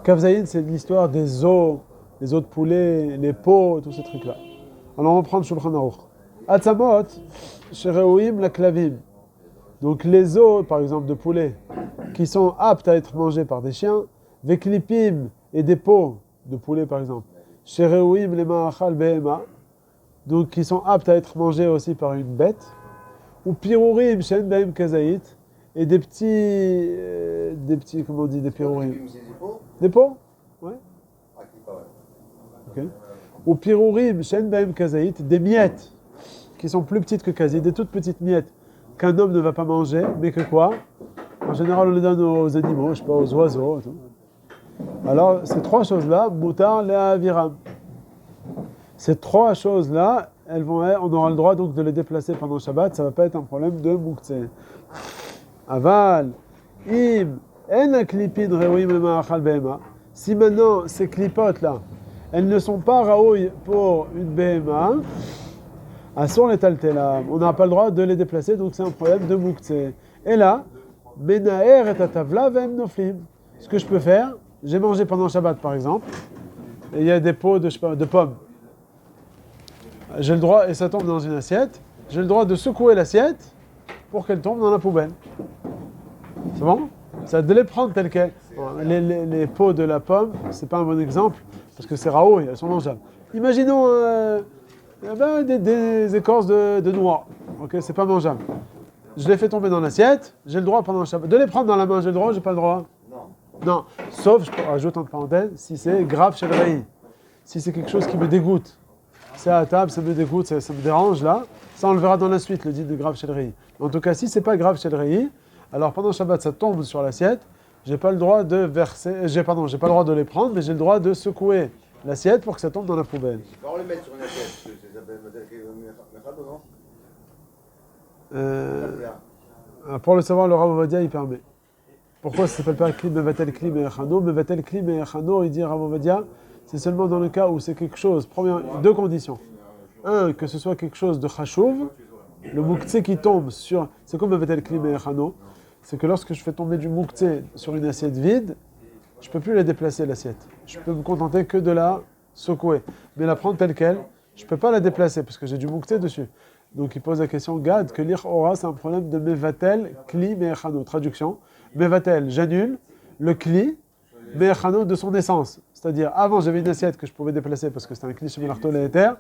Kavzaïn, c'est l'histoire des os de poulet, les peaux, tous ces trucs-là. Alors on reprend le Shulchan Aruch. Atzamot, shereouim la klavim. Donc les os, par exemple, de poulet, qui sont aptes à être mangés par des chiens, veklipim et des peaux de poulet, par exemple, shereouim les ma'achal behema, donc qui sont aptes à être mangés aussi par une bête, ou pirourim shen behem kazaït, et des petits, comment on dit, des pirourim. Des peaux? Ouais. Ok. Ou pirourim shen behem kazaït, des miettes, qui sont plus petites que kazaït, des toutes petites miettes, qu'un homme ne va pas manger, mais que quoi? En général, on les donne aux animaux, je sais pas, aux oiseaux. Et tout. Alors, ces trois choses-là, mutar le'aviram. Ces trois choses-là, on aura le droit donc de les déplacer pendant Shabbat, ça ne va pas être un problème de muktzeh. Aval, im, en klipin reouim le ma'achal behema. Si maintenant, ces clipotes-là, elles ne sont pas raouilles pour une behema, Asur les taltelam, on n'a pas le droit de les déplacer, donc c'est un problème de muktzeh. Et là, menaer et tatavla vem noflim. Ce que je peux faire, j'ai mangé pendant Shabbat par exemple, et il y a des pots de pommes. J'ai le droit, et ça tombe dans une assiette, j'ai le droit de secouer l'assiette pour qu'elle tombe dans la poubelle. C'est bon? C'est de les prendre telles quelles. Les pots de la pomme, c'est pas un bon exemple, parce que c'est raoult, elles sont mangeables. Imaginons des écorces de noix. Ok, c'est pas mangeable. Je les fais tomber dans l'assiette, j'ai le droit pendant le Shabbat. De les prendre dans la main, j'ai le droit ou j'ai pas le droit? Non. Sauf, je rajoute entre parenthèses, si c'est grave chez le raï. Si c'est quelque chose qui me dégoûte. C'est à table, ça me dégoûte, ça me dérange là. Ça, on le verra dans la suite, le dit de grave chez le raï. En tout cas, si c'est pas grave chez le raï, alors pendant le Shabbat, ça tombe sur l'assiette. J'ai pas le droit de verser, j'ai pas le droit de les prendre, mais j'ai le droit de secouer l'assiette pour que ça tombe dans la poubelle. On le met sur une assiette, ça s'appelle Mechado, non Pour le savoir, le Rav Ovadia, il permet. Pourquoi ça ne s'appelle pas Kli Mevatel Kli Me'echano? Mevatel Kli Me'echano, il dit Rav Ovadia, c'est seulement dans le cas où c'est quelque chose, deux conditions. Un, que ce soit quelque chose de chashuv, le muktzeh qui tombe sur... C'est comme Mevatel Kli Me'echano, c'est que lorsque je fais tomber du muktzeh sur une assiette vide, je ne peux plus la déplacer, l'assiette. Je peux me contenter que de la secouer. Mais la prendre telle qu'elle, je ne peux pas la déplacer parce que j'ai du muktzeh dessus. Donc il pose la question, Gad, que l'ir aura, c'est un problème de mevatel, kli, me'echano. Traduction, mevatel, j'annule le kli, me'echano de son essence. C'est-à-dire, avant j'avais une assiette que je pouvais déplacer parce que c'était un kli chez Melarto l'éther,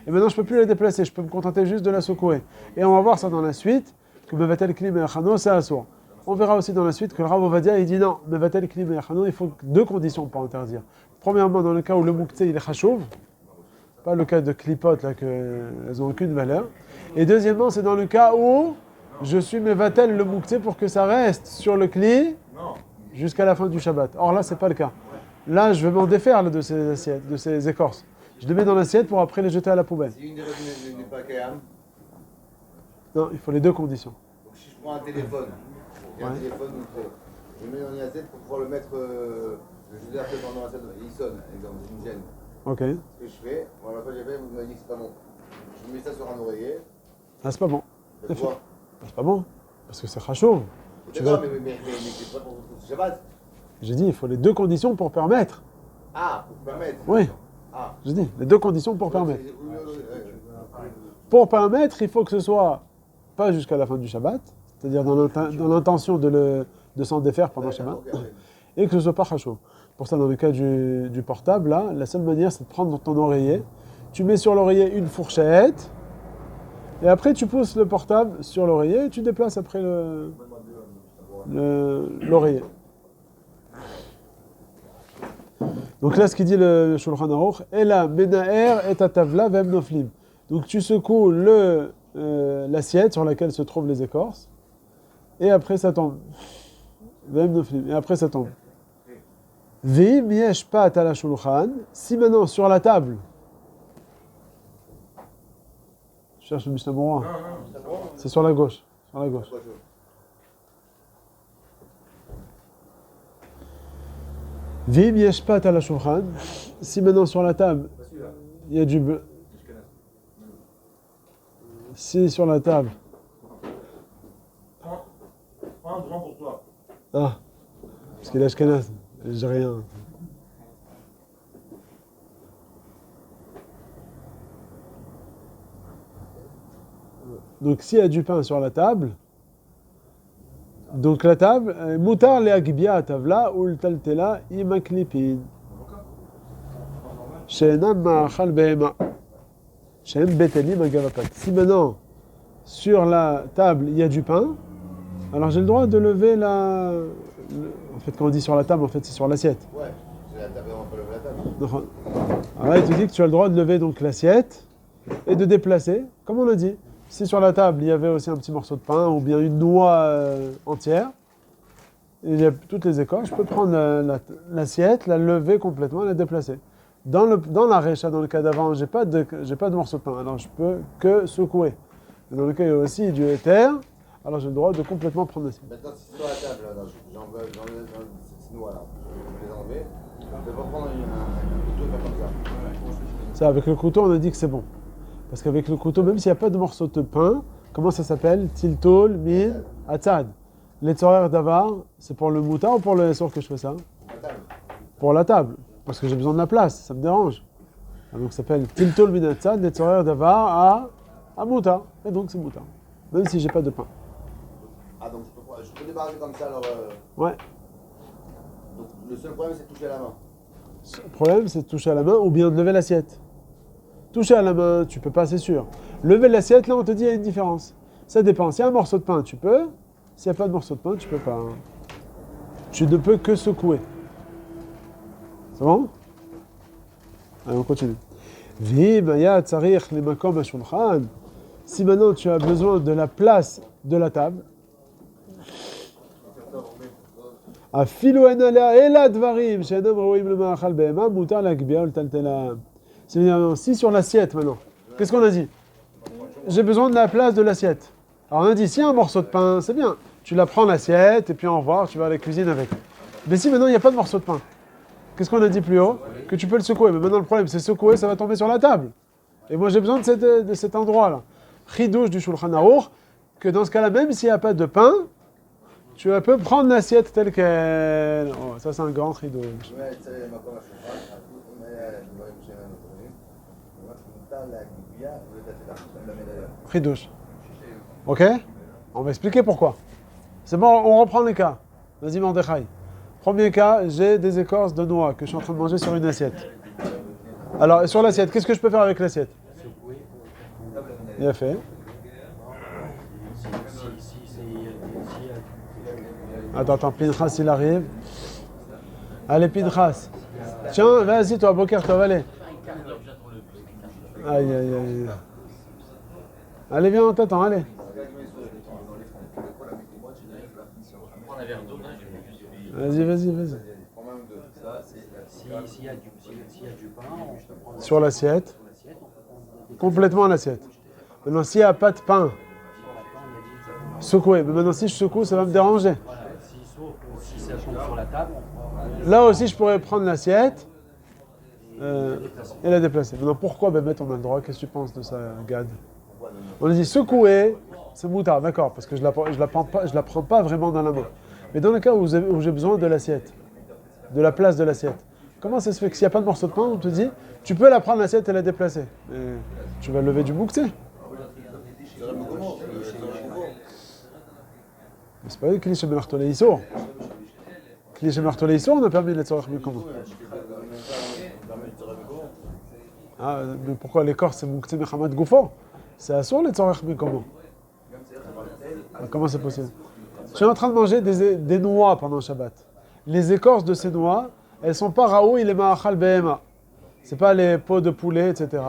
et maintenant je ne peux plus la déplacer, je peux me contenter juste de la secouer. Et on va voir ça dans la suite, que mevatel, kli, me'echano, c'est assour. On verra aussi dans la suite que le Rav Ovadia, il dit non, mevatel, kli, me'echano, il faut deux conditions pour interdire. Premièrement, dans le cas où le muktzeh il est chashuv, pas le cas de clipotes là qu'elles n'ont aucune valeur. Et deuxièmement, c'est dans le cas où je suis mevatel le muktzeh pour que ça reste sur le kli jusqu'à la fin du Shabbat. Or là, c'est pas le cas. Là, je vais m'en défaire là, de ces assiettes, de ces écorces. Je les mets dans l'assiette pour après les jeter à la poubelle. Si une des raisons n'est pas Kayam, non, il faut les deux conditions. donc si je prends un téléphone, j'ai un téléphone, donc, je le mets dans une assiette pour pouvoir le mettre, je l'ai appelé dans l'assiette, il sonne, exemple, une gêne. Ok. Ce que je fais, la fois que j'ai fait, vous m'avez dit que c'est pas bon. Je mets ça sur un oreiller. Ah, c'est pas bon. C'est quoi? C'est pas bon. Parce que c'est chashuv. D'accord, mais c'est pas pour le Shabbat. J'ai dit, il faut les deux conditions pour permettre. Ah, pour permettre. Oui. Ah. J'ai dit, les deux conditions pour permettre. Pour permettre, il faut que ce soit pas jusqu'à la fin du Shabbat, c'est-à-dire dans l'intention de s'en défaire pendant le Shabbat, et que ce soit pas chashuv. Pour ça, dans le cas du portable, là, la seule manière, c'est de prendre ton oreiller. Tu mets sur l'oreiller une fourchette, et après, tu pousses le portable sur l'oreiller, et tu déplaces après l'oreiller. Donc là, ce qu'il dit le Shulchan Aruch, « Ela menaer et atavla vem noflim » Donc tu secoues l'assiette sur laquelle se trouvent les écorces, et après ça tombe. Vem noflim, et après ça tombe. Vim yesh pat ala shulchan, si maintenant sur la table, je cherche le Mishnah Berurah, c'est sur la gauche, Vim yesh pat ala shulchan, si maintenant sur la table, il y a du bleu, si sur la table, Prends un grand pour toi. ah, Parce qu'il est ashkenaz, j'ai rien. Donc s'il y a du pain sur la table, donc la table, mutar le agbia tavla ou le taltela imaklipin. She'enam ma'achal behema. She'em betelim agavapat. Si maintenant, sur la table, il y a du pain, alors j'ai le droit de lever la... En fait, quand on dit sur la table, en fait, c'est sur l'assiette. Ouais, c'est la table, on peut lever la table. Alors là, il te dit que tu as le droit de lever donc l'assiette et de déplacer, comme on l'a dit. Si sur la table, il y avait aussi un petit morceau de pain ou bien une noix entière, et il y a toutes les écorces, je peux prendre l'assiette, la lever complètement et la déplacer. Dans la récha, dans le cas d'avant, j'ai pas de morceau de pain, alors je peux que secouer. Et dans le cas où il y a aussi du éther, alors j'ai le droit de complètement prendre l'assiette. Maintenant, si c'est sur la table, là, j'enlève cette noix là, je vais les enlever. Je ne peux pas prendre un couteau et faire comme ça. Ça, avec le couteau, on a dit que c'est bon. Parce qu'avec le couteau, même s'il n'y a pas de morceau de pain, comment ça s'appelle? Tiltol, min, atzad. Les tzorer d'avar, c'est pour le moutard ou pour le sort que je fais ça? La table. Pour la table. Parce que j'ai besoin de la place, ça me dérange. Donc ça s'appelle tiltol min atzad, les tzorer d'avar à moutard. Et donc c'est moutard. Même si j'ai pas de pain. Ah, donc je peux débarrasser comme ça alors. Ouais. Donc le seul problème c'est de toucher à la main. Le problème, c'est de toucher à la main ou bien de lever l'assiette. Toucher à la main, tu peux pas, c'est sûr. Lever l'assiette, là, on te dit, il y a une différence. Ça dépend. S'il y a un morceau de pain, tu peux. S'il n'y a pas de morceau de pain, tu peux pas. Tu ne peux que secouer. C'est bon? Allez, on continue. Si maintenant tu as besoin de la place de la table, si sur l'assiette maintenant, qu'est-ce qu'on a dit? J'ai besoin de la place de l'assiette. Alors on a dit, si y a un morceau de pain, c'est bien. Tu la prends l'assiette et puis au revoir, tu vas à la cuisine avec. Mais si maintenant il n'y a pas de morceau de pain, qu'est-ce qu'on a dit plus haut? Que tu peux le secouer. Mais maintenant le problème c'est secouer, ça va tomber sur la table. Et moi j'ai besoin de cet endroit-là. Chidouche du Shulchan Aruch, que dans ce cas-là, même s'il n'y a pas de pain, tu peux prendre l'assiette telle qu'elle. Oh, ça c'est un grand chidouche. Chidouche. Ok? On va expliquer pourquoi. C'est bon, on reprend les cas. Vas-y, Mordechai. Premier cas, j'ai des écorces de noix que je suis en train de manger sur une assiette. Alors, sur l'assiette, qu'est-ce que je peux faire avec l'assiette? Bien fait. Attends, Pinchas, il arrive. Allez, Pinchas. Tiens, vas-y, toi, Boker, toi, allez. Aïe, aïe, aïe. Allez, viens, on t'attend, allez. Vas-y. S'il y a du pain, sur l'assiette. Complètement l'assiette. Maintenant, s'il n'y a pas de pain, secouer. Mais maintenant, si je secoue, ça va me déranger. Si ça tombe sur la table, là aussi, je pourrais prendre l'assiette et la déplacer. Maintenant, pourquoi Bémet, on a le droit? Qu'est-ce que tu penses de ça, Gad? On a dit secouer, c'est moutard, d'accord, parce que je la prends pas vraiment dans la main. Mais dans le cas où j'ai besoin de l'assiette, de la place de l'assiette, comment ça se fait que s'il n'y a pas de morceau de pain, on te dit, tu peux la prendre l'assiette et la déplacer? Mais tu vas lever du mouktsé. Mais c'est pas eux, Kliché Melartolé Issour. Kliché Melartolé Issour, on a permis les tzorech comment? Ah, mais pourquoi l'écorce c'est mouktsé Mechamad Goufo? C'est assour les tzorech comment? Comment c'est possible? Je suis en train de manger des noix pendant le Shabbat. Les écorces de ces noix, elles sont pas raoui et les ma'achal behema. C'est pas les peaux de poulet, etc.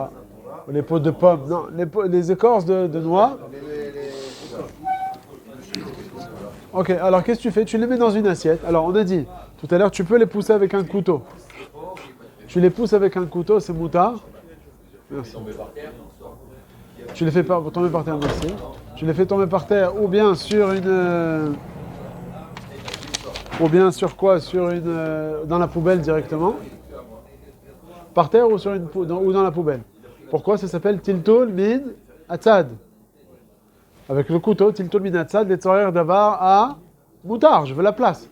Ou les peaux de pommes. Non, les écorces de noix. Ok, alors qu'est-ce que tu fais? Tu les mets dans une assiette. Alors on a dit, tout à l'heure, tu peux les pousser avec un couteau. Tu les pousses avec un couteau, c'est moutard. Merci. Tu les fais tomber par terre, merci. Tu les fais tomber par terre ou bien sur une... ou bien sur quoi? Sur une... dans la poubelle directement. Par terre ou, ou dans la poubelle. Pourquoi? Ça s'appelle Tiltul min atzad. Avec le couteau, Tiltul min atzad, les tzorer d'avar à moutard, je veux la place.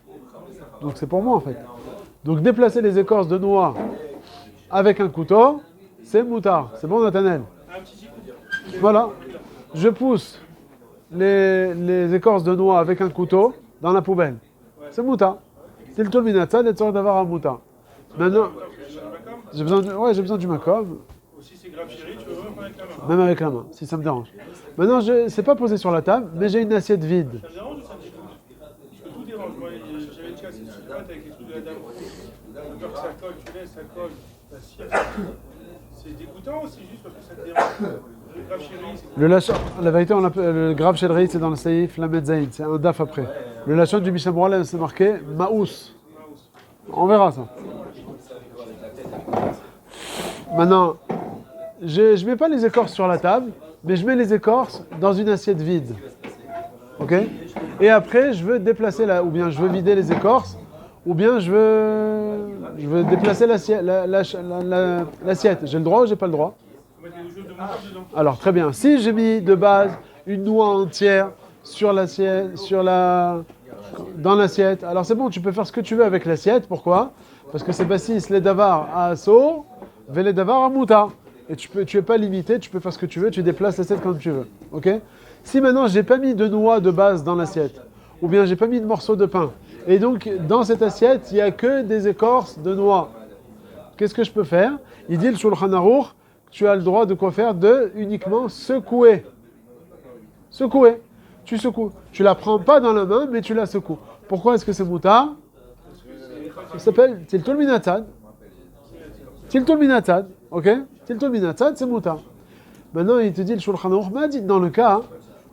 Donc c'est pour moi en fait. Donc déplacer les écorces de noix avec un couteau, c'est moutard. C'est bon, Nathanaël? Voilà. Je pousse les écorces de noix avec un couteau dans la poubelle. C'est moutard. Tiltul minatzad et tzor d'avoir un moutard. Maintenant, j'ai besoin du makom. Aussi, c'est grave chéri, tu veux même avec la main. Même avec la main, si ça me dérange. Maintenant, c'est pas posé sur la table, mais j'ai une assiette vide. Ça te dérange ou ça te dégoûte? Parce que tout dérange. Moi, j'avais déjà assez de sucrate avec les trucs de la dame. J'ai peur que ça colle, tu laisses, ça colle. C'est dégoûtant ou c'est juste parce que ça te dérange? Le grave chéri, c'est... La vérité, on l'appelle le grave chéri, c'est dans le saïf, la medzaïn, c'est un daf après. Le lachon du Mishabroal, c'est marqué maous. On verra ça. Maintenant, je mets pas les écorces sur la table, mais je mets les écorces dans une assiette vide. Ok? Et après, je veux déplacer ou bien je veux vider les écorces, ou bien je veux déplacer l'assiette. J'ai le droit ou j'ai pas le droit? Alors très bien. Si j'ai mis de base une noix entière sur l'assiette, dans l'assiette, alors c'est bon, tu peux faire ce que tu veux avec l'assiette. Pourquoi? Parce que c'est bassis les davar à assaut, les davar à mouta. Et tu es pas limité, tu peux faire ce que tu veux, tu déplaces l'assiette quand tu veux. Ok? Si maintenant j'ai pas mis de noix de base dans l'assiette, ou bien j'ai pas mis de morceaux de pain, et donc dans cette assiette il y a que des écorces de noix, qu'est-ce que je peux faire? Il dit le Shulchan Aruch, tu as le droit de quoi faire? De uniquement secouer. Secouer. Tu secoues. Tu la prends pas dans la main, mais tu la secoues. Pourquoi est-ce que c'est moutard? Ça s'appelle Tiltul Minatzad. Tiltul Minatzad. Ok? Tiltul Minatzad, c'est moutard. Maintenant, il te dit, le Shulchan Aruch m'a dit dans le cas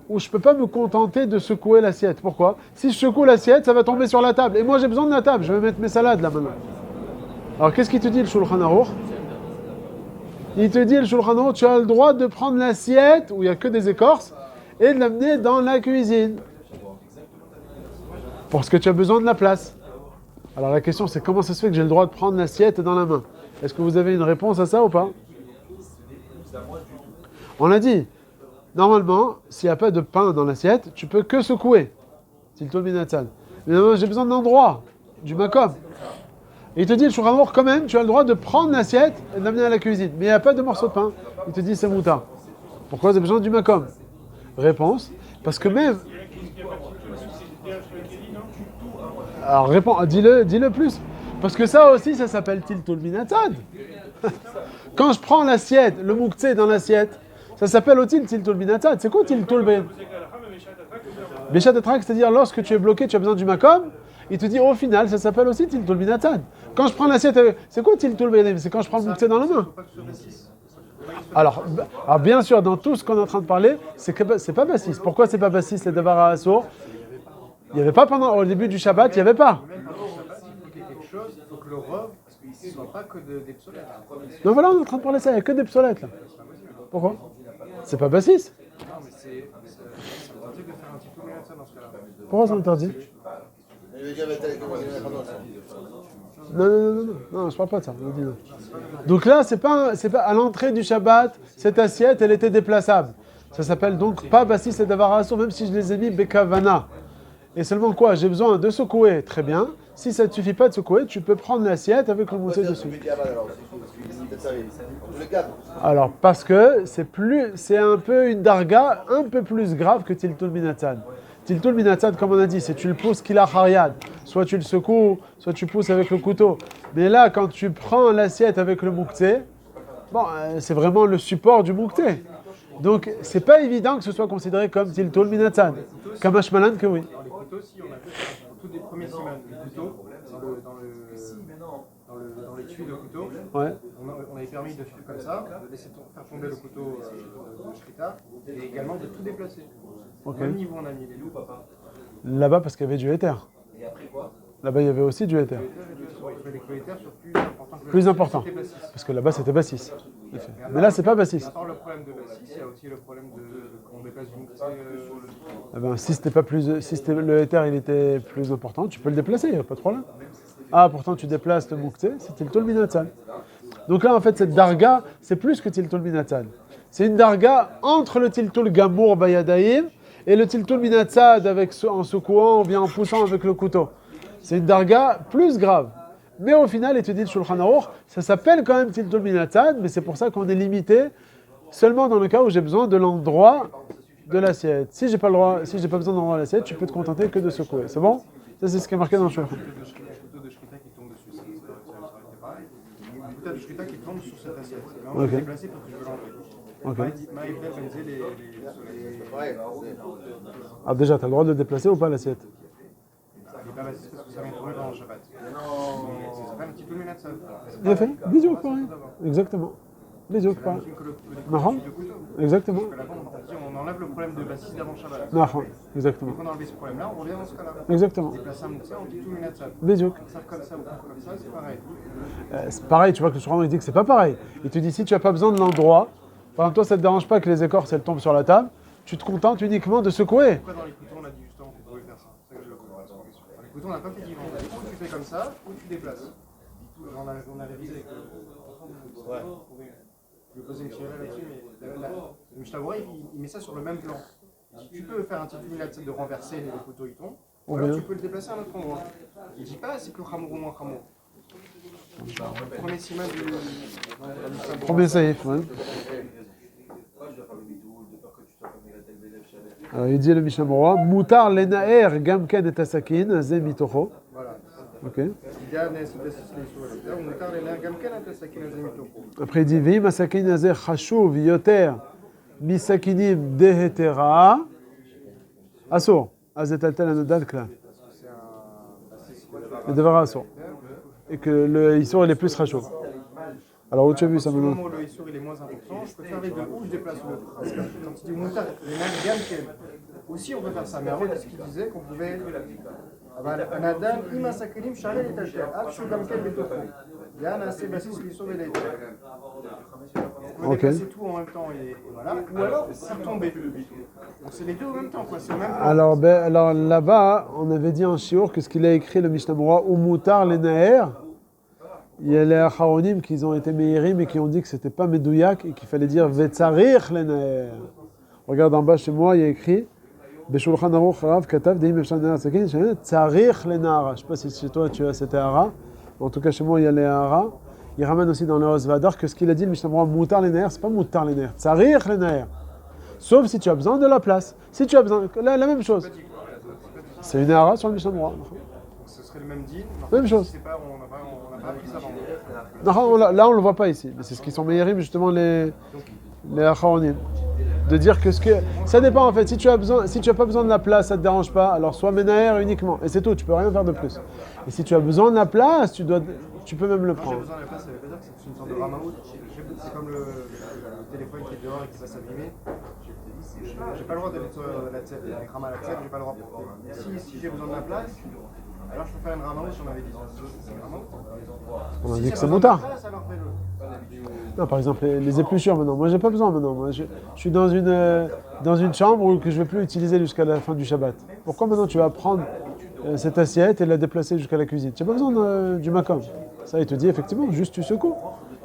où je peux pas me contenter de secouer l'assiette. Pourquoi? Si je secoue l'assiette, ça va tomber sur la table. Et moi, j'ai besoin de la table. Je vais mettre mes salades là maintenant. Alors, qu'est-ce qu'il te dit, le Shulchan Aruch? Il te dit, le Shulchan Aruch, tu as le droit de prendre l'assiette où il n'y a que des écorces et de l'amener dans la cuisine. Parce que tu as besoin de la place. Alors la question c'est comment ça se fait que j'ai le droit de prendre l'assiette dans la main? Est-ce que vous avez une réponse à ça ou pas? On a dit, normalement, s'il n'y a pas de pain dans l'assiette, tu peux que secouer. Tiltul minatzad. Mais non, j'ai besoin d'un endroit, du makom. Et il te dit, le Shulchan Aruch, quand même, tu as le droit de prendre l'assiette et de l'amener à la cuisine. Mais il n'y a pas de morceau de pain. Il te dit, c'est moutard. Pourquoi tu as besoin du makom? Réponse, parce que même... Alors réponds, dis-le plus. Parce que ça aussi, ça s'appelle Tiltul minatzad. Quand je prends l'assiette, le mouktsé dans l'assiette, ça s'appelle aussi Tiltul minatzad. C'est quoi Tiltul Béchat atrak, c'est-à-dire lorsque tu es bloqué, tu as besoin du makom. Il te dit au final, ça s'appelle aussi Tiltul minatzad. Quand je prends l'assiette, c'est quoi Tiltul minatzad? C'est quand je prends le mouktsé dans la main. Alors, bien sûr, dans tout ce qu'on est en train de parler, c'est pas bassis. Pourquoi c'est pas bassis les davar à assour? Il n'y avait pas au début du Shabbat, il n'y avait pas. Donc voilà, on est en train de parler ça, il n'y a que des psolettes là. Pourquoi? C'est pas bassis. Pourquoi c'est interdit? Non, je parle pas de ça. Donc là, c'est pas à l'entrée du Shabbat, cette assiette, elle était déplaçable. Ça s'appelle donc pas bassis et davar assour, même si je les ai mis bekavana. Et seulement quoi? J'ai besoin de secouer, très bien. Si ça ne suffit pas de secouer, tu peux prendre l'assiette avec le moussé dessus. Alors parce que c'est un peu une darga un peu plus grave que Tiltul minatzad. Tiltul minatzad, comme on a dit, c'est tu le pousses qu'il a hariad. Soit tu le secoues, soit tu pousses avec le couteau. Mais là, quand tu prends l'assiette avec le mouktsé, c'est vraiment le support du mouktsé. Donc, c'est pas évident que ce soit considéré comme Tiltul minatzad. Kamash malan que oui. Dans les couteaux, si on a fait au tout des premiers siman, le couteau, dans les tuyaux de couteau, Ouais. on avait permis de faire comme ça, de laisser faire tomber le couteau de shrita, et également de tout déplacer. Ok. Au même niveau, on a mis les loups, papa. Là-bas, parce qu'il y avait du éther. Et après quoi? Là-bas, il y avait aussi du éther. Il fallait que l'éther soit plus important que le Plus important. c'était bassis. Parce que là-bas, c'était bassis. Mais là, c'est pas bassis. À part le problème de bassis, il y a aussi le problème qu'on déplace du moussé sur le... Eh ben, si le éther il était plus important, tu peux le déplacer, il n'y a pas de problème. Ah, pourtant tu déplaces le mouktsé, c'est Tiltul minatzad. Donc là, en fait, cette darga, c'est plus que Tiltul minatzad. C'est une darga entre le Tiltul gamour bayadaïm et le Tiltul minatzad en secouant ou bien en poussant avec le couteau. C'est une darga plus grave. Mais au final, il te dit le Shulchan Aruch, ça s'appelle quand même Tiltul Minatzad, mais c'est pour ça qu'on est limité seulement dans le cas où j'ai besoin de l'endroit de l'assiette. Si j'ai pas besoin d'endroit de l'assiette, tu peux te contenter que de secouer. C'est bon? Ça, c'est ce qui est marqué dans le Shulchan. Le couteau de Shrita qui tombe dessus, ça aurait été pareil. Le couteau de Shrita qui tombe sur cette assiette. Là, on va le déplacer parce que je veux l'enlever. Maïfel, comme disait, Ouais, Ah, déjà, tu as le droit de le déplacer ou pas l'assiette? les pas bassistes parce que ça vient tomber pendant le Shabbat. Ça s'appelle un petit peu minat ça. Bien fait. Bisous, pareil. Exactement. Bisous, pareil. Marrant. Exactement. Parce que là-bas, on enlève le problème de bassiste d'avant Shabbat. Marrant. Exactement. Dès qu'on a enlevé ce problème-là, on revient dans ce cas-là. Exactement. Déplacer un mouktsé, on dit tout minat ça. Bisous. Ça comme ça ou comme ça, c'est pareil. C'est pareil, tu vois que le Shulchan il dit que c'est pas pareil. Il te dit si tu n'as pas besoin de l'endroit, par exemple, toi ça te dérange pas que les écorces elles tombent sur la table, tu te contentes uniquement de secouer. Pourquoi dans les couteaux on a dit justement qu'on pouvait faire ça? C'est ça que je veux comprendre. Dans les couteaux on n'a pas fait différence. Ou tu fais comme ça, ou tu déplaces. On a révisé avec le. Ouais. Je vais poser une question là-dessus, mais le Mishnah il met ça sur le même plan. Il dit tu peux faire un petit minat de renverser et le couteau il tombe, ou alors tu peux le déplacer à un autre endroit. Il dit pas c'est que Khamour ou moins Khamour. Premier siman du. Premier saïf, ouais. Alors, il dit le Mishnah Berurah, Moutar lenaer gamken et asakin, ze mitocho. Voilà. Ok. Après, Après il dit Vim asakin azer chashuv yoter misakinim dehetera. Assour. Azetaltel anodal kla. Le devoir assour. Et que le issour il est plus chashuv. Alors où tu as vu ça au moment maintenant? où le issour il est moins important, je peux faire les deux ou je déplace l'autre. Parce que quand tu dis moutar, les mêmes gamken, aussi on peut faire ça. Mais avant, ce qu'il disait qu'on pouvait. Un adam, imasakinim, shalel et talter. Akshu gamken betoko. Yann a ses basis l'issour et les deux. On peut déplacer tout en même temps et voilà. Ou alors faire tomber. Donc c'est les deux en même temps, quoi. C'est le même plan. Alors là-bas, on avait dit en shiur que ce qu'il a écrit le Mishnah Berurah, ou Moutar lenaer, il y a les Acharonim qui ont été meïrim et qui ont dit que c'était pas Medouyak et qu'il fallait dire Vetzarich lenaer. Regarde en bas chez moi, il y a écrit Beshulchan Aruch Rav Katav Deim Efshar Ne'ar Sakin Tzarich lenaara. Je sais pas si chez toi tu as cette hara. En tout cas chez moi il y a les hara. Il ramène aussi dans le Osvadar que ce qu'il a dit le Mishnah Berurah Moutar lenaer, c'est pas Moutar lenaer, Tzarich lenaer. Sauf si tu as besoin de la place. Si tu as besoin, la même chose. C'est une hara sur le Mishnah Berurah. Ce serait le même deal. Même chose. C'est pas, on n'a pas appris ça avant. Non, là on le voit pas ici, mais c'est ce qu'ils sont meilleurs justement les Acharonim. De dire que ça dépend en fait. Si tu as pas besoin de la place, ça te dérange pas. Alors soit Menaher uniquement et c'est tout. Tu peux rien faire de plus. Et si tu as besoin de la place, tu peux même le Quand j'ai prendre. besoin de la place, ça veut pas dire que c'est une sorte de ramaout. C'est comme le téléphone qui est dehors et qui va s'abîmer. J'ai pas le droit d'aller sur la tête, avec Rama la tête, j'ai pas le droit. Si j'ai besoin de la place, alors je peux faire une ramaout si on avait dit. C'est une ramaout. On a dit que c'est moutard. Alors fais-le. Non, par exemple les épluchures maintenant. Moi j'ai pas besoin maintenant. Moi je suis dans une chambre où que je vais plus utiliser jusqu'à la fin du Shabbat. Pourquoi maintenant tu vas prendre cette assiette et la déplacer jusqu'à la cuisine? Tu n'as pas besoin du makom. Ça il te dit effectivement juste tu secoues.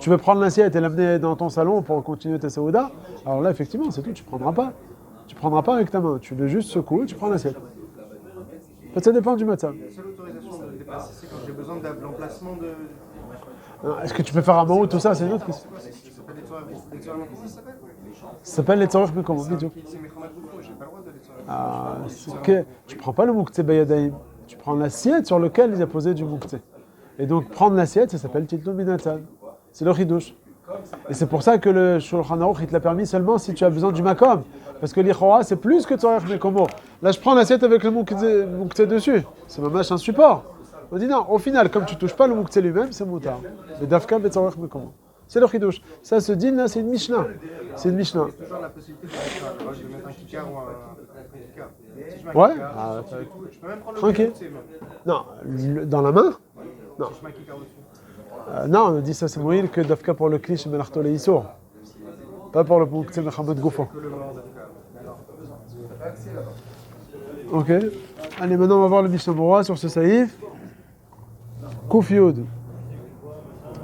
Tu veux prendre l'assiette et l'amener dans ton salon pour continuer ta saouda. Alors là effectivement c'est tout. Tu prendras pas. Tu prendras pas avec ta main. Tu le juste secoues et tu prends l'assiette. En fait, ça dépend du matzah. La seule autorisation de déplacer, c'est quand j'ai besoin de l'emplacement de. Est-ce que tu peux faire un mot tout ça? C'est une autre question. Ça s'appelle les tsorim. Comment ça s'appelle? Ça s'appelle les tzorich mekom. C'est Mechamat Goufo, j'ai pas le droit de les tsorim. Tu prends pas le mouktsé bayadaïm. Tu prends l'assiette sur laquelle il a posé du mouktsé. Et donc prendre l'assiette, ça s'appelle tiltul minatzad. C'est le chidouche. Et c'est pour ça que le Shulchan Aruch il te l'a permis seulement si tu as besoin du makom. Parce que l'ichora c'est plus que tzorich mekomo. Là je prends l'assiette avec le mouktsé dessus. C'est mamash un support. On dit non, au final, comme tu touches pas le mouktsé lui-même, c'est moutar. Mais dafka betzorich mekomo. C'est le chidouche. Ça se dit là, c'est une mishnah. C'est une mishnah. Il y a toujours la possibilité de mettre un kikar ou un kikar. Si je mets un Ouais. kikar, Ah, je peux même prendre le tranquille. mouktsé, même. Non, dans la main. Non. Si je mets un kikar dessus. Non, on dit ça c'est moïl que dafka pour le klish melarto le issour. Pas pour le mouktsé mechamed goufo. Que le mort d'Afka. Ok. Allez, maintenant on va voir le Mishnah Berurah sur ce saïf. Kuf Yud.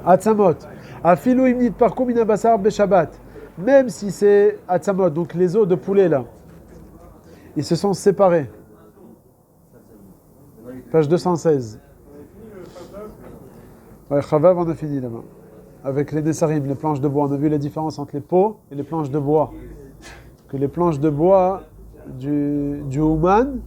Atzamot. Afilu imnit parkou min basar beshabbat. Même si c'est atzamot, donc les os de poulet là, ils se sont séparés. Page 216. Ouais, Chavav, on a fini là-bas. Avec les Nessarim, les planches de bois. On a vu la différence entre les pots et les planches de bois. Que les planches de bois du Ouman,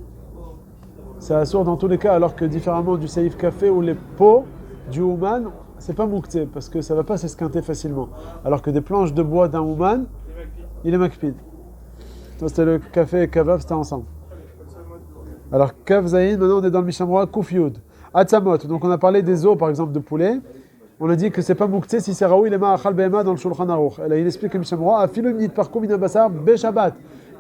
c'est assourd dans tous les cas, alors que différemment du Saïf Café ou les pots du Ouman, c'est pas moukté, parce que ça va pas s'esquinter facilement. Alors que des planches de bois d'un Ouman, il est makpid. Donc c'était le café et Kavav, c'était ensemble. Alors Kav Zaïn, maintenant on est dans le Mishamroa, Kouf Yud. Atzamot, donc on a parlé des os par exemple de poulet. On a dit que c'est pas moukté si c'est raoui les ma'achal behema dans le Shulchan Aruch. Et là il explique le Mishamroa, afilu minit parkou min basar be Shabbat.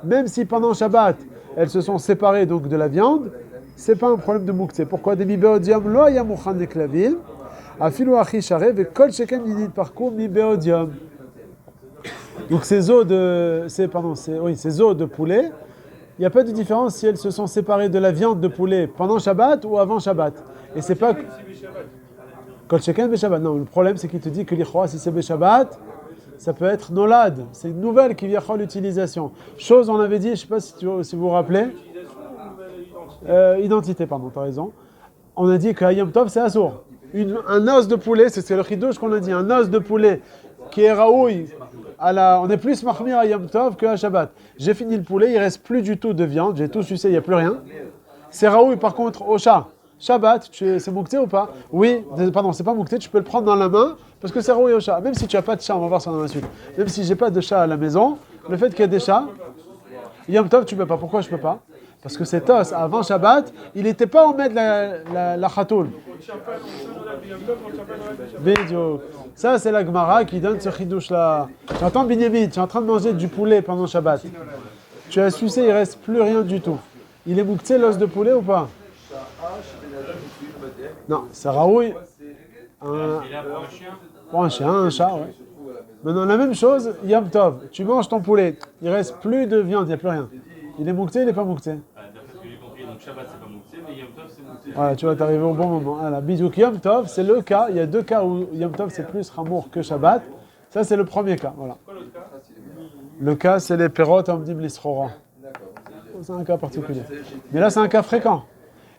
Même si pendant Shabbat, elles se sont séparées donc de la viande, c'est pas un problème de moukté. Pourquoi? Des mibeodium lo ya mouchan de klavim. Afilu achi share ve kol shekem minit parkou mi beodium. Donc ces os de poulet, il n'y a pas de différence si elles se sont séparées de la viande de poulet pendant Shabbat ou avant Shabbat. Et c'est pas Kol Sheken Beshabbat. Non, le problème c'est qu'il te dit que l'Ichroa, si c'est Beshabbat, ça peut être Nolad. C'est une nouvelle qui vient à l'utilisation. Chose, on avait dit, je ne sais pas si vous vous rappelez. Identité, pardon, tu as raison. On a dit qu'à Yom Tov, c'est Assour. Un os de poulet, c'est le chidouche qu'on a dit, un os de poulet qui est raoui. On est plus mahmir à Yom Tov qu'à Shabbat. J'ai fini le poulet, il ne reste plus du tout de viande, j'ai tout sucé, il n'y a plus rien. C'est raoui par contre au chat. Shabbat, c'est moukté ou pas? Oui, pardon, c'est pas moukté, tu peux le prendre dans la main parce que c'est raoui au chat. Même si tu n'as pas de chat, on va voir ça dans la suite. Même si j'ai pas de chat à la maison, le fait qu'il y ait des chats, Yom Tov, tu peux pas. Pourquoi je peux pas? Parce que cet os, avant Shabbat, il n'était pas au med la chatoul. Ça, c'est la Gemara qui donne ce chidouche là. Tu entends Binyamin, tu es en train de manger du poulet pendant Shabbat. Tu as sucé, il ne reste plus rien du tout. Il est moukté l'os de poulet ou pas? Non, c'est raoui. Pour un chien, un chat, ouais. Maintenant, la même chose, Yom Tov. Tu manges ton poulet, il ne reste plus de viande, il n'y a plus rien. Il est moukté, il n'est pas moukté? D'après ce que j'ai compris, donc Shabbat c'est pas moukté, mais Yom Tov c'est moukté. Voilà, tu vas t'arriver au bon moment. Voilà, bizouk Yom Tov, c'est le cas. Il y a deux cas où Yom Tov c'est plus ramour que Shabbat. Ça, c'est le premier cas. Voilà. Le cas, c'est les perot amdim lisrora. C'est un cas particulier. Mais là, c'est un cas fréquent.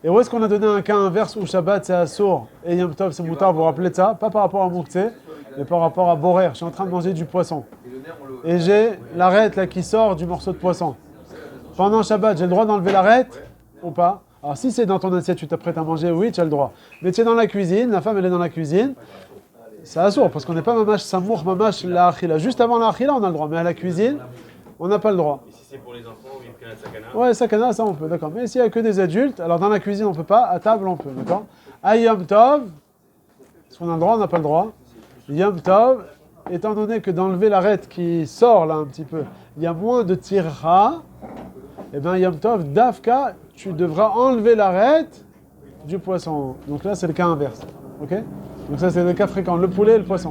Et où est-ce qu'on a donné un cas inverse où Shabbat c'est assour et Yom Tov c'est moutar? Vous vous rappelez de ça? Pas par rapport à moukté, mais par rapport à borer. Je suis en train de manger du poisson. Et j'ai l'arête là qui sort du morceau de poisson. Pendant Shabbat, j'ai le droit d'enlever l'arête ou pas? Alors si c'est dans ton assiette, tu t'apprêtes à manger, oui, tu as le droit. Mais tu es dans la cuisine, la femme elle est dans la cuisine, c'est assour, parce qu'on n'est pas mamash samour, mamash la achila. Juste avant la achila, on a le droit, mais à la cuisine, on n'a pas le droit. Et si c'est pour les enfants, oui, il y a sakana. Ouais, sakana, ça on peut, d'accord. Mais s'il n'y a que des adultes, alors dans la cuisine on peut pas, à table on peut, d'accord? À Yom Tov, est-ce qu'on a le droit, on n'a pas le droit? Yom Tov, étant donné que d'enlever l'arête qui sort là un petit peu, il y a moins de tirra, et bien Yom Tov, Dafka, tu devras enlever l'arête du poisson. Donc là, c'est le cas inverse. Ok? Donc ça, c'est le cas fréquent. Le poulet et le poisson.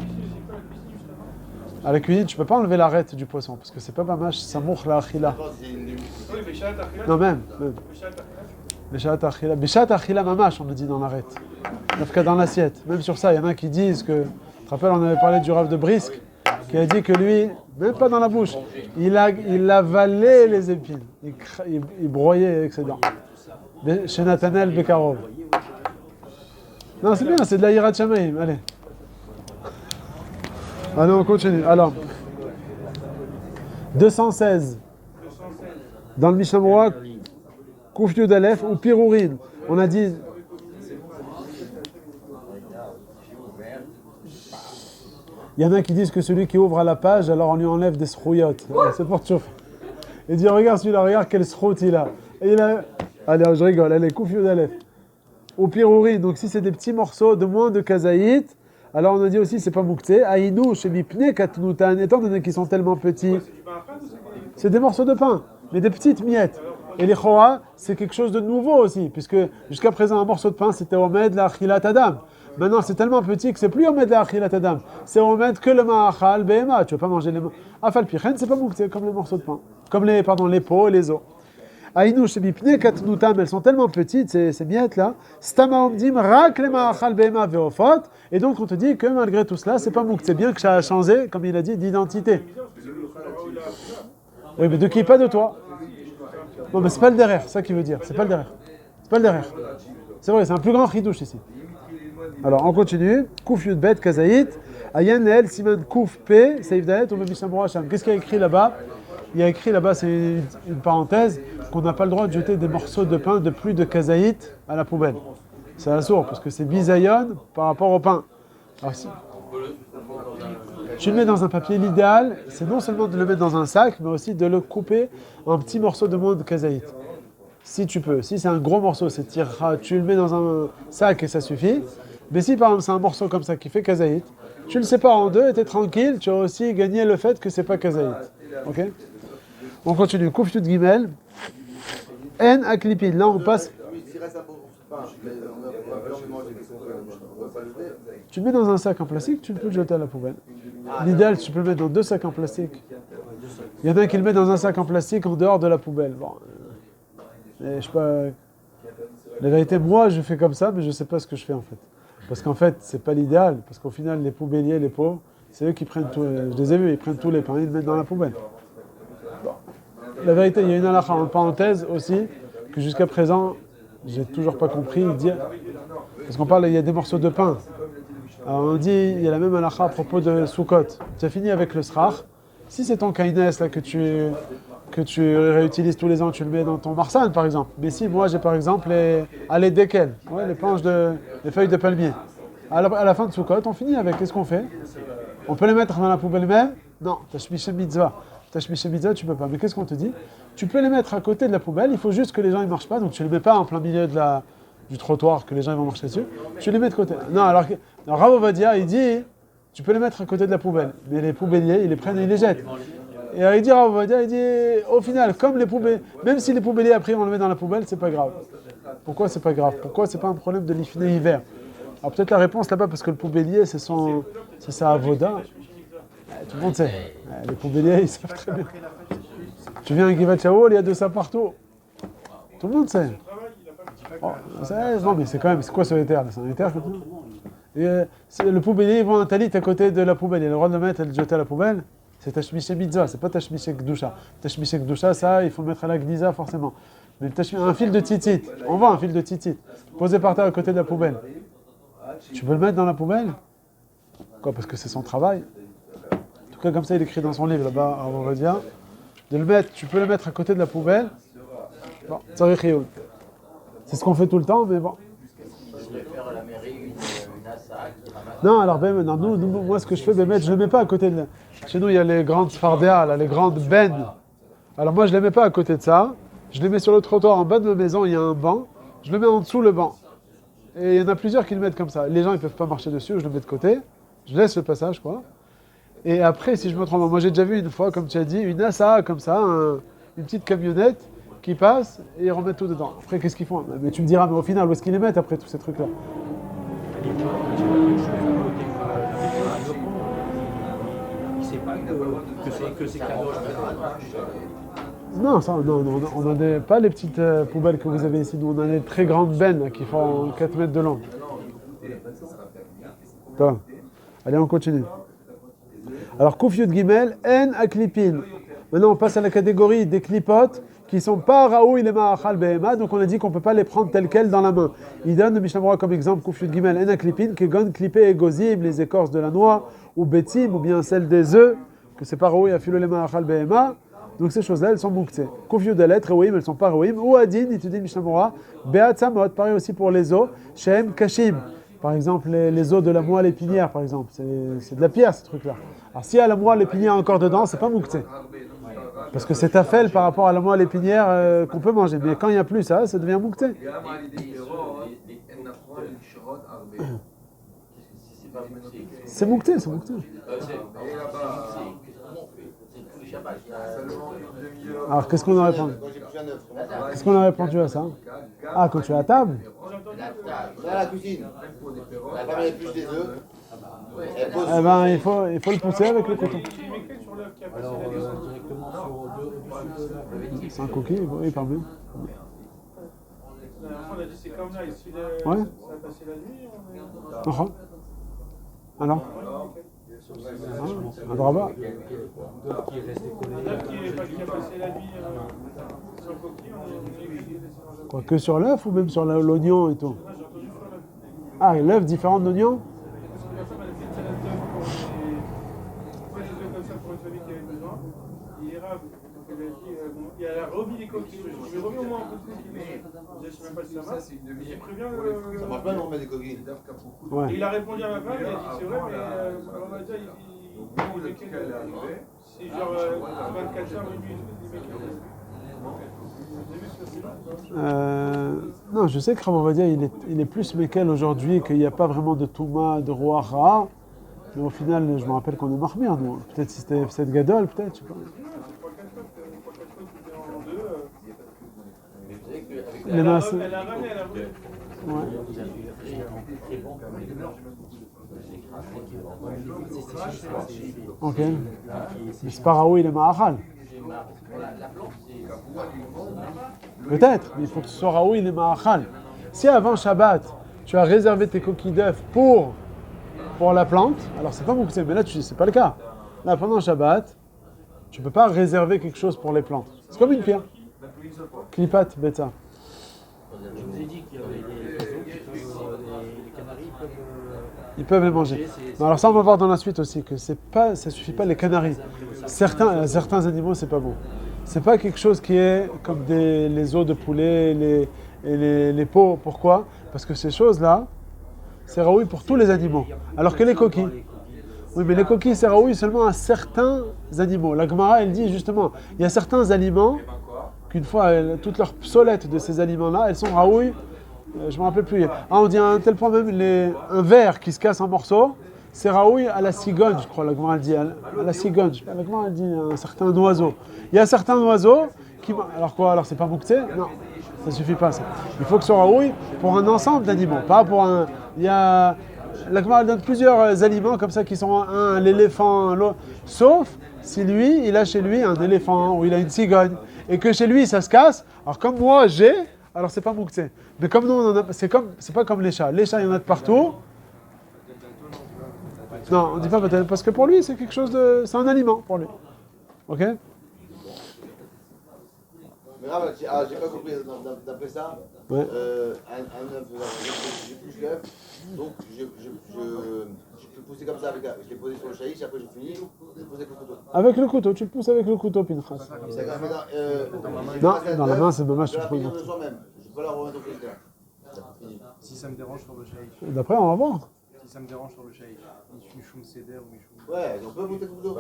À la cuisine, tu ne peux pas enlever l'arête du poisson, parce que c'est pas mamash, ça mourre la achila. Non, même. Béchat achila. Béchat achila mamash, on le dit dans l'arête. Dafka dans l'assiette. Même sur ça, il y en a qui disent que... Tu te rappelles, on avait parlé du Rav de Brisk, qui a dit que lui, même pas dans la bouche, il avalait les épines, il broyait avec ses dents. Chez Nathanaël Bekarov. Non, c'est bien, c'est de la Yirat Shamaim, allez. Allez, on continue. Alors, 216. Dans le Mishnah Kouf Yud Aleph ou Pirourin. On a dit... Il y en a qui disent que celui qui ouvre à la page, alors on lui enlève des srouillottes. C'est pour chauffer. Il dit, regarde celui-là, regarde quel srout il a. Et il a... Allez, je rigole, allez, Kouf Yud Aleph. Ou pirouri, donc si c'est des petits morceaux de moins de kazaït, alors on a dit aussi c'est pas moukté. Aïnou, chez Mipne, Katnutan, étant donné qu'ils sont tellement petits, c'est des morceaux de pain, mais des petites miettes. Et les choa, c'est quelque chose de nouveau aussi, puisque jusqu'à présent, un morceau de pain, c'était omed la achilat adam. Maintenant, c'est tellement petit que c'est plus omed la achilat adam. C'est omed que le ma'achal behema. Tu vas pas manger les... Afal pichen, c'est pas moukté, comme les morceaux de pain. Comme les peaux et les os. Aïnou, chez Bipne, Katnutam, elles sont tellement petites, ces miettes là. Stama omdim, rak le ma'achal behema veofot. Et donc, on te dit que malgré tout cela, c'est pas moukté. C'est bien que ça a changé, comme il a dit, d'identité. Oui, mais de qui? Pas de toi. Non, mais c'est pas le derrière, c'est ça qu'il veut dire. C'est pas le derrière. C'est pas le derrière. C'est vrai, c'est un plus grand chidouche ici. Alors, on continue. Kouf Yud Bet Kazaït. Ayen Leel Siman Kouf P. Seif Dalet ou Mishnah Hacham. Qu'est-ce qu'il y a écrit là-bas? Il y a écrit là-bas, c'est une parenthèse, qu'on n'a pas le droit de jeter des morceaux de pain de plus de Kazaït à la poubelle. C'est assourd, parce que c'est bisayon par rapport au pain. Alors, si tu le mets dans un papier, l'idéal, c'est non seulement de le mettre dans un sac, mais aussi de le couper en petits morceaux de moins de Kazaït. Si tu peux. Si c'est un gros morceau, tu le mets dans un sac et ça suffit. Mais si par exemple c'est un morceau comme ça qui fait Kazaït, tu le sépares en deux et tu es tranquille, tu as aussi gagné le fait que c'est pas Kazaït. Ok? On continue. Kouf Yud Gimel. En Aklipin. Là on passe. S'il reste un bon pain, mais on va pas le manger, on va pas le jeter. Tu le mets dans un sac en plastique, tu peux le jeter à la poubelle. L'idéal, tu peux le mettre dans 2 sacs en plastique. Il y en a un qui le met dans un sac en plastique en dehors de la poubelle. Bon. Mais je sais pas. La vérité, moi, je fais comme ça, mais je sais pas ce que je fais en fait. Parce qu'en fait, c'est pas l'idéal. Parce qu'au final, les poubelliers, les pauvres, c'est eux qui prennent tout. Je les ai vus, ils prennent tous les pains, ils le mettent dans la poubelle. Bon. La vérité, il y a une halakha en parenthèse aussi, que jusqu'à présent, j'ai toujours pas compris. Parce qu'on parle, il y a des morceaux de pain. Alors on dit, il y a la même halakha à propos de Sukkot. Tu as fini avec le srach. Si c'est ton kainès là que tu réutilises tous les ans, tu le mets dans ton marsan par exemple. Mais si moi j'ai par exemple les dekel, les feuilles de palmier. À la fin de Sukkot, on finit avec. Qu'est-ce qu'on fait? On peut les mettre dans la poubelle même? Non, tashmish mitzvah. Tashmish mitzvah, tu peux pas. Mais qu'est-ce qu'on te dit? Tu peux les mettre à côté de la poubelle. Il faut juste que les gens ne marchent pas. Donc tu les mets pas en plein milieu du trottoir que les gens vont marcher dessus. Tu les mets de côté. Non, alors Rav Ovadia, il dit, tu peux les mettre à côté de la poubelle. Mais les poubelliers, ils les prennent et ils les jettent. Et il dit, Rav Ovadia, il dit, au final, comme les poubelles, même si les poubelliers après vont le mettre dans la poubelle, c'est pas grave. Pourquoi c'est pas grave? Pourquoi c'est pas un problème de l'ifné hiver? Alors peut-être la réponse là-bas, parce que le poubellier, c'est sa avoda. Tout le monde sait. Les poubelliers, ils savent très bien. Tu viens à Givat Shaul, il y a de ça partout. Tout le monde sait. Oh, non, mais c'est quoi ce éther là? C'est un éther comme ça. Le poubellier, il vend un talit à côté de la poubelle. Il a le droit de le mettre et de le jeter à la poubelle. C'est Tashmish Mitzvah, c'est pas Tashmish Gdusha. Tashmish Gdusha, ça, il faut le mettre à la Gniza forcément. Mais un fil de tzitzit, on vend un fil de tzitzit, posé par terre à côté de la poubelle. Tu peux le mettre dans la poubelle? Quoi? Parce que c'est son travail. En tout cas, comme ça, il écrit dans son livre là-bas, on va dire. Tu peux le mettre à côté de la poubelle. Bon, tzarich chiyuv. C'est ce qu'on fait tout le temps, mais bon. Non, alors moi ce que je fais, je le mets pas à côté de. Chez nous, il y a les grandes sfardéas, là, les grandes bennes. Alors moi, je les mets pas à côté de ça. Je les mets sur le trottoir en bas de ma maison. Il y a un banc. Je le mets en dessous le banc. Et il y en a plusieurs qui le mettent comme ça. Les gens, ils peuvent pas marcher dessus. Je le mets de côté. Je laisse le passage, quoi. Et après, si je me trompe, moi j'ai déjà vu une fois, comme tu as dit, une assa comme ça, une petite camionnette qui passe et ils remettent tout dedans. Après, qu'est-ce qu'ils font? Mais tu me diras, mais au final, où est-ce qu'ils les mettent après tous ces trucs-là? Il sait pas que c'est cadeau. Non, on n'a pas les petites poubelles que vous avez ici. Nous, on a des très grandes bennes là, qui font 4 mètres de long. Toi. Allez, on continue. Alors, Kouf Yud Gimel, En Aklipin. Maintenant, on passe à la catégorie des clipotes qui sont pas Raoui les Ma'achal Behema, donc on a dit qu'on ne peut pas les prendre telles quelles dans la main. Il donne le Mishnah Berurah comme exemple, Kouf Yud Gimel, En Aklipin, Kegon Klipé et Gozim, les écorces de la noix, ou Betzim, ou bien celles des œufs, que c'est pas Raoui à filo les Ma'achal Behema. Donc ces choses-là, elles sont mouktsé. Kouf Yud Alet, Raouim, elles sont pas Raouim. Ou Adin, il te dit le Mishnah Berurah, Be'at Samot, pareil aussi pour les os, Shem Kashim. Par exemple, les os de la moelle épinière, par exemple. C'est de la pierre, ce truc-là. Alors, s'il y a la moelle épinière encore dedans, c'est pas mouktsé. Parce que c'est tafel par rapport à la moelle épinière qu'on peut manger. Mais quand il n'y a plus ça, ça devient mouktsé. C'est mouktsé, c'est mouktsé. Alors, qu'est-ce qu'on a répondu? Qu'est-ce qu'on a répondu à ça? Ah, quand tu es à table? Dans la cuisine, la femme elle épluche des œufs. Eh ben, il faut le pousser avec le coton. Alors, directement sur deux. C'est un cookie, oui, par même. On a dit c'est comme là, ici, Ouais. ça a passé la nuit. Alors? Un draba. Qui est resté collé. Un œuf qui a passé la nuit sans coquille, on est Quoi, que sur l'œuf ou même sur l'oignon et tout? Ah, et l'œuf différent de l'oignon? parce que ma femme elle a fait une salade d'œufs pour des œufs comme ça pour une famille qui avait besoin. Il est rave. Donc elle a dit, bon, il a remis les coquilles. Je lui ai remis au moins un peu de coquilles. Je ne sais même pas si ça marche. J'ai prévenu Ça marche pas, non, on met des coquilles. Ouais. Et il a répondu à ma femme, il a dit c'est vrai, mais on va dire, il met que c'est genre 24 heures, minuit, il met que Non, je sais que Rav Ovadia, il est plus Mekel aujourd'hui, qu'il n'y a pas vraiment de Touma, de Roi Ra. Mais au final, je me rappelle qu'on est Mahmir, nous. Peut-être si c'était cette Gadol, peut-être, je sais pas. Les masses. Elle a ramené, elle a ramené. Ouais. Ok. Mais c'est pas Raoui, il est Mahachal. Peut-être, mais il faut que ce soit Raoui, il est Mahachal. Si avant Shabbat, tu as réservé tes coquilles d'œufs pour la plante, alors c'est pas beaucoup, mais là, c'est pas le cas. Là, pendant Shabbat, tu peux pas réserver quelque chose pour les plantes. C'est comme une pierre. Klipat, bêta. Je vous ai dit qu'il y avait des oiseaux qui peuvent, les canaris Ils peuvent les manger. Mais alors ça, on va voir dans la suite aussi, que ça suffit pas les canaris. Certains animaux, c'est pas bon. C'est pas quelque chose qui est comme les os de poulet, les peaux. Pourquoi? Parce que ces choses-là, c'est raoui pour tous les animaux. Alors que les coquilles, oui, mais les coquilles, c'est raoui seulement à certains animaux. La Gemara, elle dit justement, il y a certains aliments qu'une fois, toutes leurs psolettes de ces aliments-là, elles sont raoui. Je ne me rappelle plus. Ah, on dit à un tel point même, un verre qui se casse en morceaux, c'est raoui à la cigogne, je crois, la Gemara, elle dit. À la cigogne, la Gemara, elle dit un certain oiseau. Il y a certains oiseaux qui... Alors quoi? Alors c'est pas moukté? Non, ça suffit pas, ça. Il faut que ce soit raoui pour un ensemble d'animaux, pas pour un... Il y a... La Gemara donne plusieurs aliments comme ça qui sont l'éléphant, l'autre. Sauf si lui, il a chez lui un éléphant ou il a une cigogne et que chez lui ça se casse. Alors comme moi j'ai, alors c'est pas mouktsé. Mais comme nous on en a, c'est pas comme les chats. Les chats il y en a de partout. Non, on dit pas peut-être parce que pour lui c'est quelque chose de, c'est un aliment pour lui. Ok? Mais là, j'ai pas compris, d'après ça, Ouais. un œuf, j'épluche l'œuf, donc je peux pousser comme ça, je l'ai posé sur le chahish, après j'ai fini, je l'ai posé avec le couteau. Avec le couteau, tu le pousses avec le couteau, Pinchas. Non, dans la main c'est dommage. Je peux la finir le soir même, je peux la remettre au frigidaire. Si ça me dérange sur le shaïch. D'après on va voir. Si ça me dérange sur le shaïch. Michoum Seder ou Michoum. Ouais, on peut monter le couteau.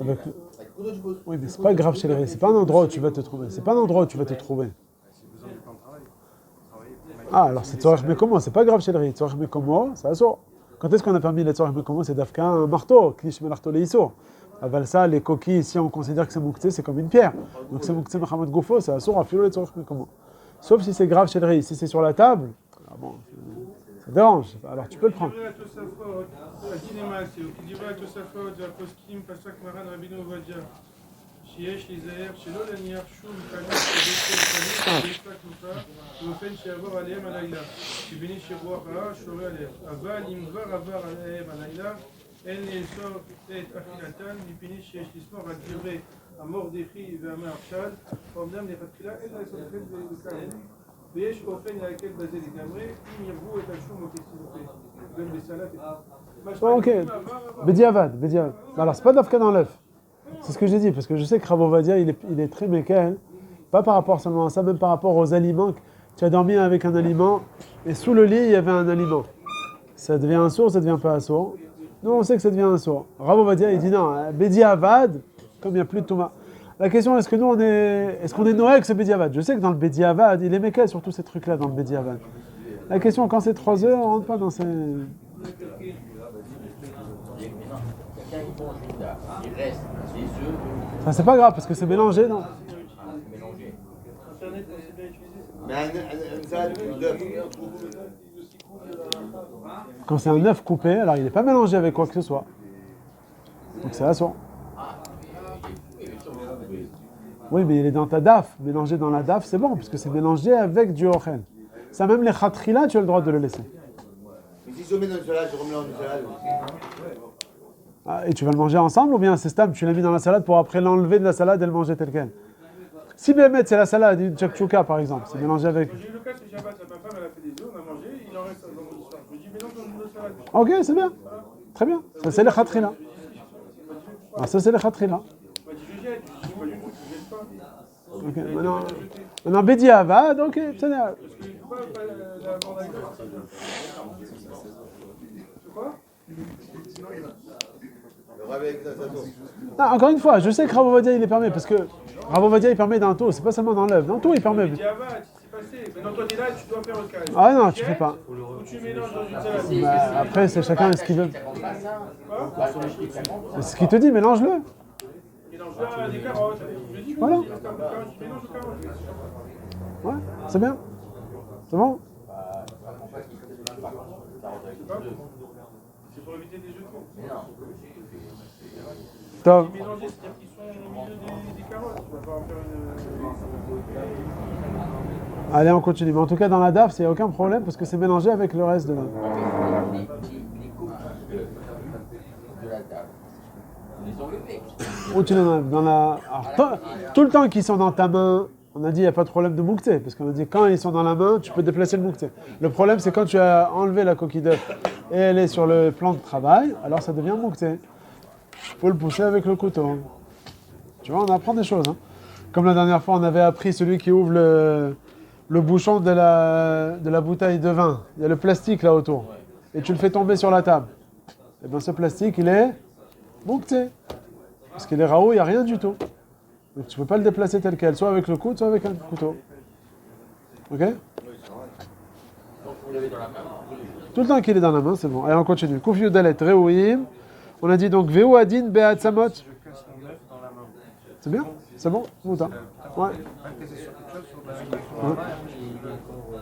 Avec... Avec le couteau tu poses. Oui, mais c'est pas grave chez les riz. C'est pas un endroit où tu vas te trouver. C'est pas un endroit où tu vas te trouver. C'est besoin du plan de travail. Ah, alors c'est Tzorech Mekomo, c'est pas grave chez le riz. Tzorech Mekomo, c'est assour. Quand est-ce qu'on a permis les Tzorech Mekomo? C'est d'Afka un marteau, Klish Melarto Leiso. Aval ça, les coquilles, si on considère que c'est mouktsé, c'est comme une pierre. Donc c'est mouktsé Mechamed Goufo, c'est assour, afilo les Tzorech Mekomo. Sauf si c'est grave chez le riz. Si c'est sur la table, ah bon, ça dérange. Alors tu peux le prendre. שיש להיזהר שלא להניח שום חנות שיש לה כלופה באופן שיעבור עליהם הלילה, שבני שרוח רע שורה עליהם. אבל אם כבר עבר עליהם הלילה, אין לאסור את אכילתן, מפני שיש לסמוך על דברי המרדכי והמהרש"ל, אומנם לכתחילה אין לאסור אוכל וכהן, ויש אופן להקל בזה לגמרי, אם ירבו את השום או כסילופי, גם בסלט. Ok, Bediavad. Alors c'est pas d'Afka dans l'œuf. C'est ce que j'ai dit, parce que je sais que Rav Ovadia, il est très mékel, pas par rapport seulement à ça, même par rapport aux aliments. Tu as dormi avec un aliment, et sous le lit, il y avait un aliment. Ça devient un sourd, ça devient pas un sourd. Nous, on sait que ça devient un sourd. Rav Ovadia, il dit non, Bediavad, comme il n'y a plus de Touma. La question, est-ce qu'on est Noé avec ce Bediavad? Je sais que dans le Bediavad, il est mékel sur tous ces trucs-là dans le Bediavad. La question, quand c'est 3 heures, on rentre pas dans ces... Il reste des œufs. Ça, c'est pas grave, parce que c'est mélangé, non? Mais un salade d'œuf. Quand c'est un œuf coupé, alors il n'est pas mélangé avec quoi que ce soit. Donc c'est assourd. Oui, mais il est dans ta daf. Mélangé dans la daf, c'est bon, puisque c'est mélangé avec du ochel. Ça, même les khatrila, tu as le droit de le laisser. Mais si je mets dans une salade, je remets dans une salade. Ah, et tu vas le manger ensemble ou bien c'est stable, tu l'as mis dans la salade pour après l'enlever de la salade et le manger tel quel. Si Béhémet, c'est la salade, une tchakchouka par exemple, c'est mélangé avec. J'ai eu le cas ce Shabbat, ma femme elle a fait des œufs, on a mangé, il en reste dans mon histoire. Je me dis, mais non, dans le salade. Ok, c'est bien. Très bien. Ça, c'est les khatrila. Ah, ça, c'est les khatrila. Il m'a dit, je jette. Je dis, pas du tout, je jette pas. Ok, maintenant Bédi Avad, ok, c'est bien. Parce que pourquoi pas la bande avec toi? C'est quoi? Le rabais avec sa sauce. Non, encore une fois, je sais que Rav Ovadia, il est permis, parce que Rav Ovadia, il permet dans tout, c'est pas seulement dans l'œuf. Dans tout, il permet. Il dit, ah va, c'est passé. Maintenant, toi, t'es là, tu dois faire le cas. Ah non, tu fais pas. Ou tu mélanges dans une salade. Bah, après, c'est chacun ce qu'il veut. C'est ce qu'il te dit, mélange-le. Mélange là des carottes. Je dis, Voilà. mélange aux carottes. Ouais, c'est bien. C'est bon? C'est pour éviter des jeux de con. Top. Mélanger, c'est-à-dire qu'ils sont au milieu des carottes. Tu vas pas en faire une. Allez, on continue. Mais en tout cas, dans la DAF, il n'y a aucun problème parce que c'est mélangé avec le reste dedans. Les copies de la table, on les enlevait. Où tu en as dans la... Alors, tout le temps qu'ils sont dans ta main, on a dit il n'y a pas de problème de moukté. Parce qu'on a dit quand ils sont dans la main, tu peux déplacer le moukté. Le problème, c'est quand tu as enlevé la coquille d'œuf et elle est sur le plan de travail, alors ça devient moukté. Il faut le pousser avec le couteau. Tu vois, on apprend des choses. Hein. Comme la dernière fois, on avait appris celui qui ouvre le bouchon de la bouteille de vin. Il y a le plastique là autour. Et tu le fais tomber sur la table. Et bien ce plastique, il est moukté. Parce qu'il est raoult, il n'y a rien du tout. Donc tu ne peux pas le déplacer tel quel, soit avec le coude, soit avec un couteau. Ok? Tout le temps qu'il est dans la main, c'est bon. Allez, on continue. Kouf Yudalet, Reouim. On a dit donc Veu Adin Beat Samot. C'est bien? C'est bon? Mouta. Ouais.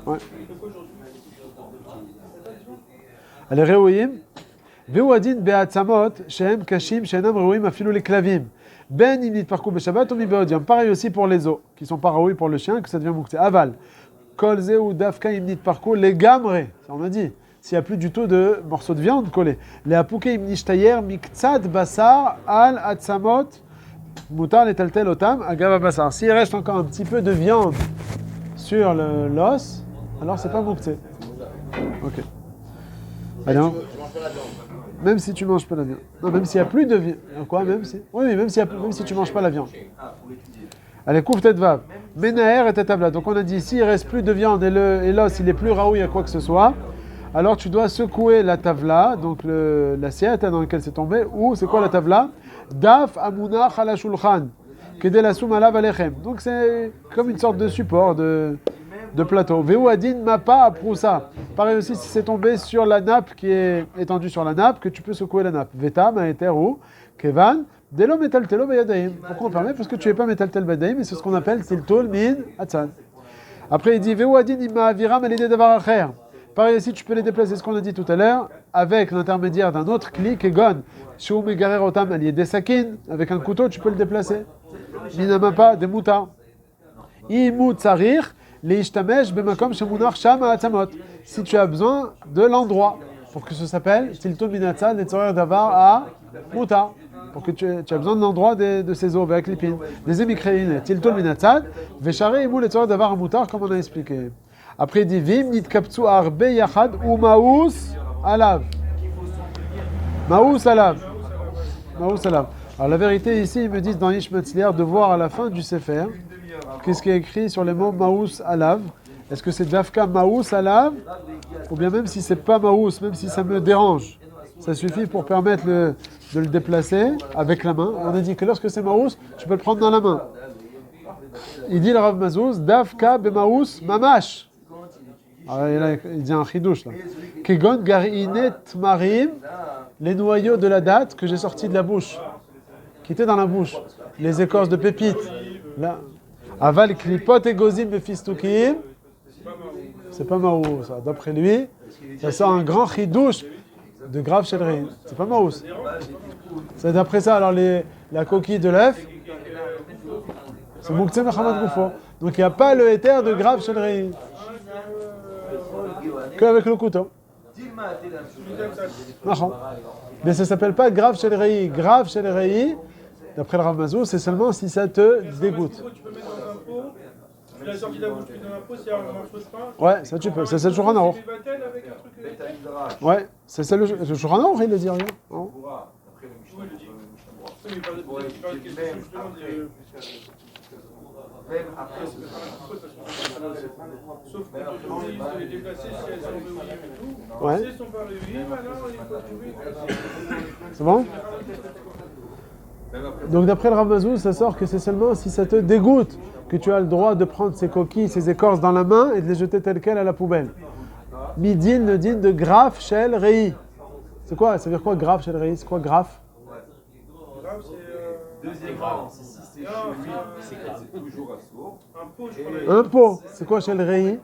Ouais. Allez, Reouim. Veu Adin Beat Samot, Shem Kashim, Shenam Reouim, Afilou les Klavim. Ben Imit Parkou Beshabbat ou Mibeodium. Pareil aussi pour les os, qui sont pas raouis pour le chien, que ça devient moukté. Aval. Kolze ou Dafka Imnit Parkou, les gamrés. Ça on a dit. S'il n'y a plus du tout de morceaux de viande collés. Les apouke imnishtayer miktsad basar al atsamot mutar les taltel otam agava basar. S'il reste encore un petit peu de viande sur l'os, alors c'est pas moukté. Ok. Allez, hein. Même si tu manges pas la viande. Non, même s'il n'y a plus de viande. Quoi, même si? Oui, même si tu manges pas la viande. Allez, couvre tête vav. Menaher et tête donc on a dit, s'il reste plus de viande et l'os il est plus raoui à quoi que ce soit, alors tu dois secouer la tavla, donc l'assiette dans laquelle c'est tombé, ou c'est quoi la tavla? Daf amunach ala shulchan, kedelasum alav alechem. Donc c'est comme une sorte de support, de plateau. Veu adin mapa aprousa. Pareil aussi si c'est tombé sur la nappe qui est étendue sur la nappe, que tu peux secouer la nappe. Veta maeter ou kevan delo metaltelo bayadaim. Pourquoi on permet? Parce que tu n'es pas metaltel bayadaim, et c'est ce qu'on appelle tiltol min atzan. Après il dit Veu adin imma aviram elide davar acher. Pareil aussi, tu peux les déplacer, ce qu'on a dit tout à l'heure, avec l'intermédiaire d'un autre cli, Kegon, Shou Megarer Otam, allié des sakin, avec un couteau, tu peux le déplacer. Minamapa, des moutards. Imut Sarir, les Ishtamesh, Bemakom, Shemunar, Sham, Atzamot. Si tu as besoin de l'endroit, pour que ça s'appelle Tilton Minatsa, des Tzorer Davar à Moutar. Pour que tu as besoin de l'endroit de ces os, avec l'épine. Des émicréines, Tilton Minatsa, Veshare, Imou, les Tzorer Davar à Moutar, comme on a expliqué. Après, il dit Vim, nit kaptsu arbe yachad ou maous alav. Maous alav. Maous alav. Alors, la vérité, ici, ils me disent dans Ishmetzliar de voir à la fin du Sefer qu'est-ce qui est écrit sur les mots maous alav. Est-ce que c'est Dafka maous alav? Ou bien même si c'est pas maous, même si ça me dérange, ça suffit pour permettre de le déplacer avec la main. On a dit que lorsque c'est maous, tu peux le prendre dans la main. Il dit le Rav Mazouz Dafka bemaous mamash. Alors, il dit un chidouche là. Kegon garinet marim, les noyaux de la date que j'ai sortis de la bouche, qui étaient dans la bouche, les écorces de pépites. Là, aval klipot et gozim befistukim, c'est pas maou ça. D'après lui, ça sort un grand chidouche de grave chéleri. C'est pas maou. C'est d'après ça. Alors la coquille de l'œuf, c'est mouktsé mechamad goufo. Donc il n'y a pas le éther de grave chéleri. Qu'avec le couteau. Non. Mais ça s'appelle pas grave chez le Rei. Grave chez le Rei, d'après le Rav Mazou, c'est seulement si ça te dégoûte. Tu peux mettre dans un pot, tu l'as sorti de la bouche, tu mets dans un pot, s'il y a un morceau de pain. Ouais, ça tu peux. C'est le Shulchan Aruch. Tu mets Vatel avec un truc. Ouais, c'est le Shulchan Aruch, il le dit rien. Non. Oui, il le dit. Oui, mais il parle de quelque chose justement de. Sauf que aujourd'hui, il faut les déplacer si elles sont réunies et tout. Ouais. Si elles ne sont pas réunies, maintenant, il faut trouver. C'est bon? Donc d'après le Rav Mazou, ça sort que c'est seulement si ça te dégoûte que tu as le droit de prendre ces coquilles, ces écorces dans la main et de les jeter telles quelles à la poubelle. Midin ne dit de graf shel rei. C'est quoi? Ça veut dire quoi graf shel rei? C'est quoi graf? Grave, c'est. Deuxième grave. C'est toujours à sourd. Un pot, je crois. Un pot. C'est quoi shel rei?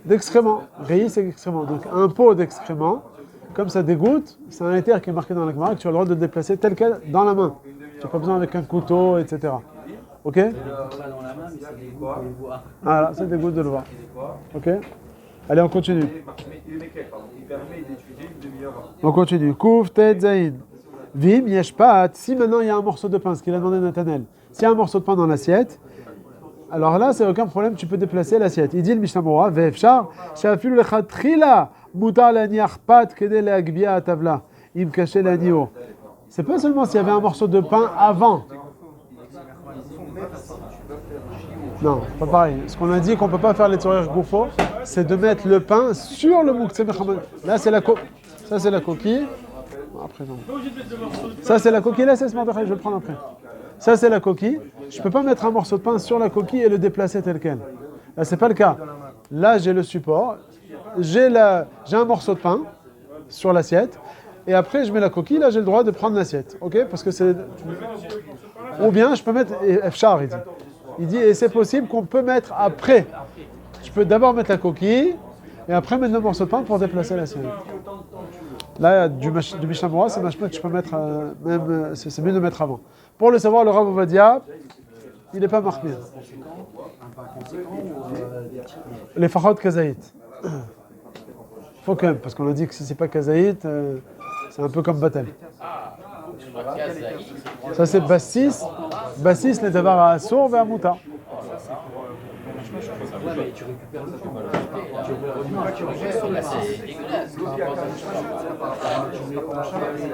D'excréments. Rei, c'est excrément. Donc un pot d'excréments, comme ça dégoûte, c'est un éther qui est marqué dans la Gemara que tu as le droit de le déplacer tel quel dans la main. Tu n'as pas besoin avec un couteau, etc. Ok? Pas dans la main, mais ça dégoûte de le voir. Voilà, ça dégoûte de le voir. Ok? Allez, on continue. On continue. Kouf, Tet, Zaïd. Vim, Yeshpat. Si maintenant il y a un morceau de pain, ce qu'il a demandé Nathanel, s'il y a un morceau de pain dans l'assiette, alors là, c'est aucun problème, tu peux déplacer l'assiette. Il dit le Mishnah Moura, Ve'efshar, she'afilu lecha trila, mutar laniach pat kede le'agbia atavla, im kache l'anio. C'est pas seulement s'il y avait un morceau de pain avant. Non, pas pareil. Ce qu'on a dit qu'on ne peut pas faire les tzorer goufo, c'est de mettre le pain sur le mouktseh mechamad. Là, c'est la ça c'est la coquille. Bon, après, non. Ça c'est la coquille, là c'est ce Mordechai, je vais le prendre après. Ça c'est la coquille. Je ne peux pas mettre un morceau de pain sur la coquille et le déplacer tel quel. Là, c'est pas le cas. Là, j'ai le support. J'ai un morceau de pain sur l'assiette. Et après, je mets la coquille. Là, j'ai le droit de prendre l'assiette. Ok? Parce que c'est. Ou bien, je peux mettre. Efchar, il dit. Il dit, et c'est possible qu'on peut mettre après. Je peux d'abord mettre la coquille. Et après, mettre le morceau de pain pour déplacer l'assiette. Là, du Mishnah Moura, c'est machma que je peux mettre. Même, c'est mieux de mettre avant. Pour le savoir, le Rav Ovadia, il n'est pas marqué. Les fachot kazaït. Faut quand même, parce qu'on a dit que si c'est pas kazaït, c'est un peu comme Batel. Ça c'est Bassis. Bassis, les davar à Assour vers Mouta. Ouais, mais tu récupères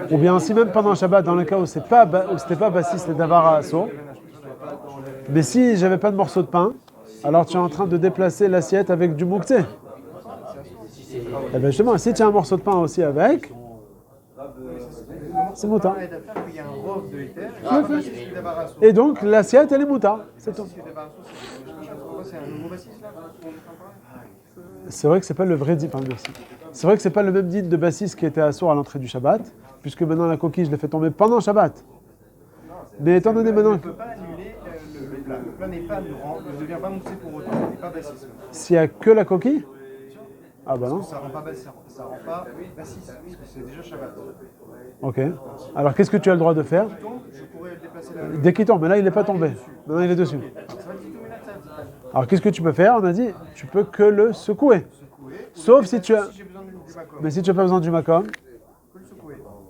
le Ou bien aussi même pendant Shabbat, dans le cas où c'était pas Bassis, les davar à Assour. Mais si j'avais pas de morceau de pain, alors tu es en train de déplacer l'assiette avec du mouktseh. Et bien justement, si tu as un morceau de pain aussi avec, c'est mouta. Et donc l'assiette elle est mouta. C'est tout. C'est vrai que c'est pas le vrai dit. Merci. C'est vrai que c'est pas le même dit de Bassis qui était assourd à l'entrée du Shabbat, puisque maintenant la coquille je l'ai fait tomber pendant Shabbat. Mais étant donné maintenant que le plat n'est pas ne devient pas moussé pour autant, il n'est pas bassis. s'il n'y a que la coquille, ah bah non. Ça rend pas bassis, parce que c'est déjà Shabbat. Ok. Alors qu'est-ce que tu as le droit de faire? Je pourrais le déplacer là. Dès qu'il tombe, mais là il n'est pas tombé. Maintenant il est dessus. Alors qu'est-ce que tu peux faire? On a dit, tu peux que le secouer. Sauf si tu as. Mais si tu n'as pas besoin du makom,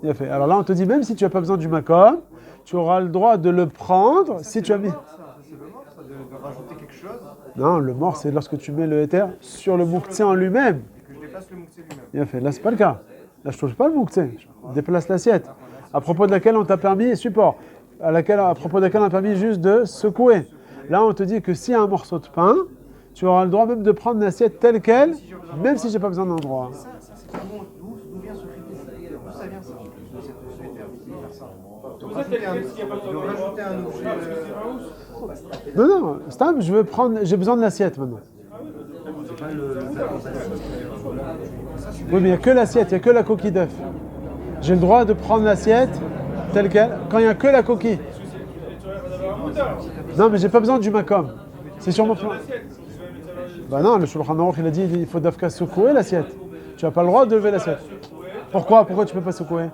il a fait. Alors là on te dit, même si tu n'as pas besoin du makom, tu auras le droit de le prendre si tu as mis. C'est le mort, ça, de rajouter quelque chose. Non, le mort c'est lorsque tu mets le éther sur le mouktseh en lui-même. Que je déplace le moussé lui-même. Il a fait. Là c'est pas le cas. Là je touche pas le mouktseh. Je déplace l'assiette. À propos de laquelle on t'a permis support. À propos de laquelle on a permis juste de secouer. Là on te dit que s'il y a un morceau de pain, tu auras le droit même de prendre l'assiette telle qu'elle, même si j'ai pas besoin d'endroit. Ça c'est pas bon. D'où vient ce cri? D'où ça vient ça? De rajouter un objet. Non, Stam, j'ai besoin de l'assiette maintenant. Oui, mais il n'y a que l'assiette, il n'y a que la coquille d'œuf. J'ai le droit de prendre l'assiette telle qu'elle, quand il n'y a que la coquille. Non, mais j'ai pas besoin du makom. C'est sur mon plan. Bah non, le Shulchan Aruch, il a dit il faut d'afka secouer l'assiette. Tu n'as pas le droit de lever l'assiette. Pourquoi tu peux pas secouer?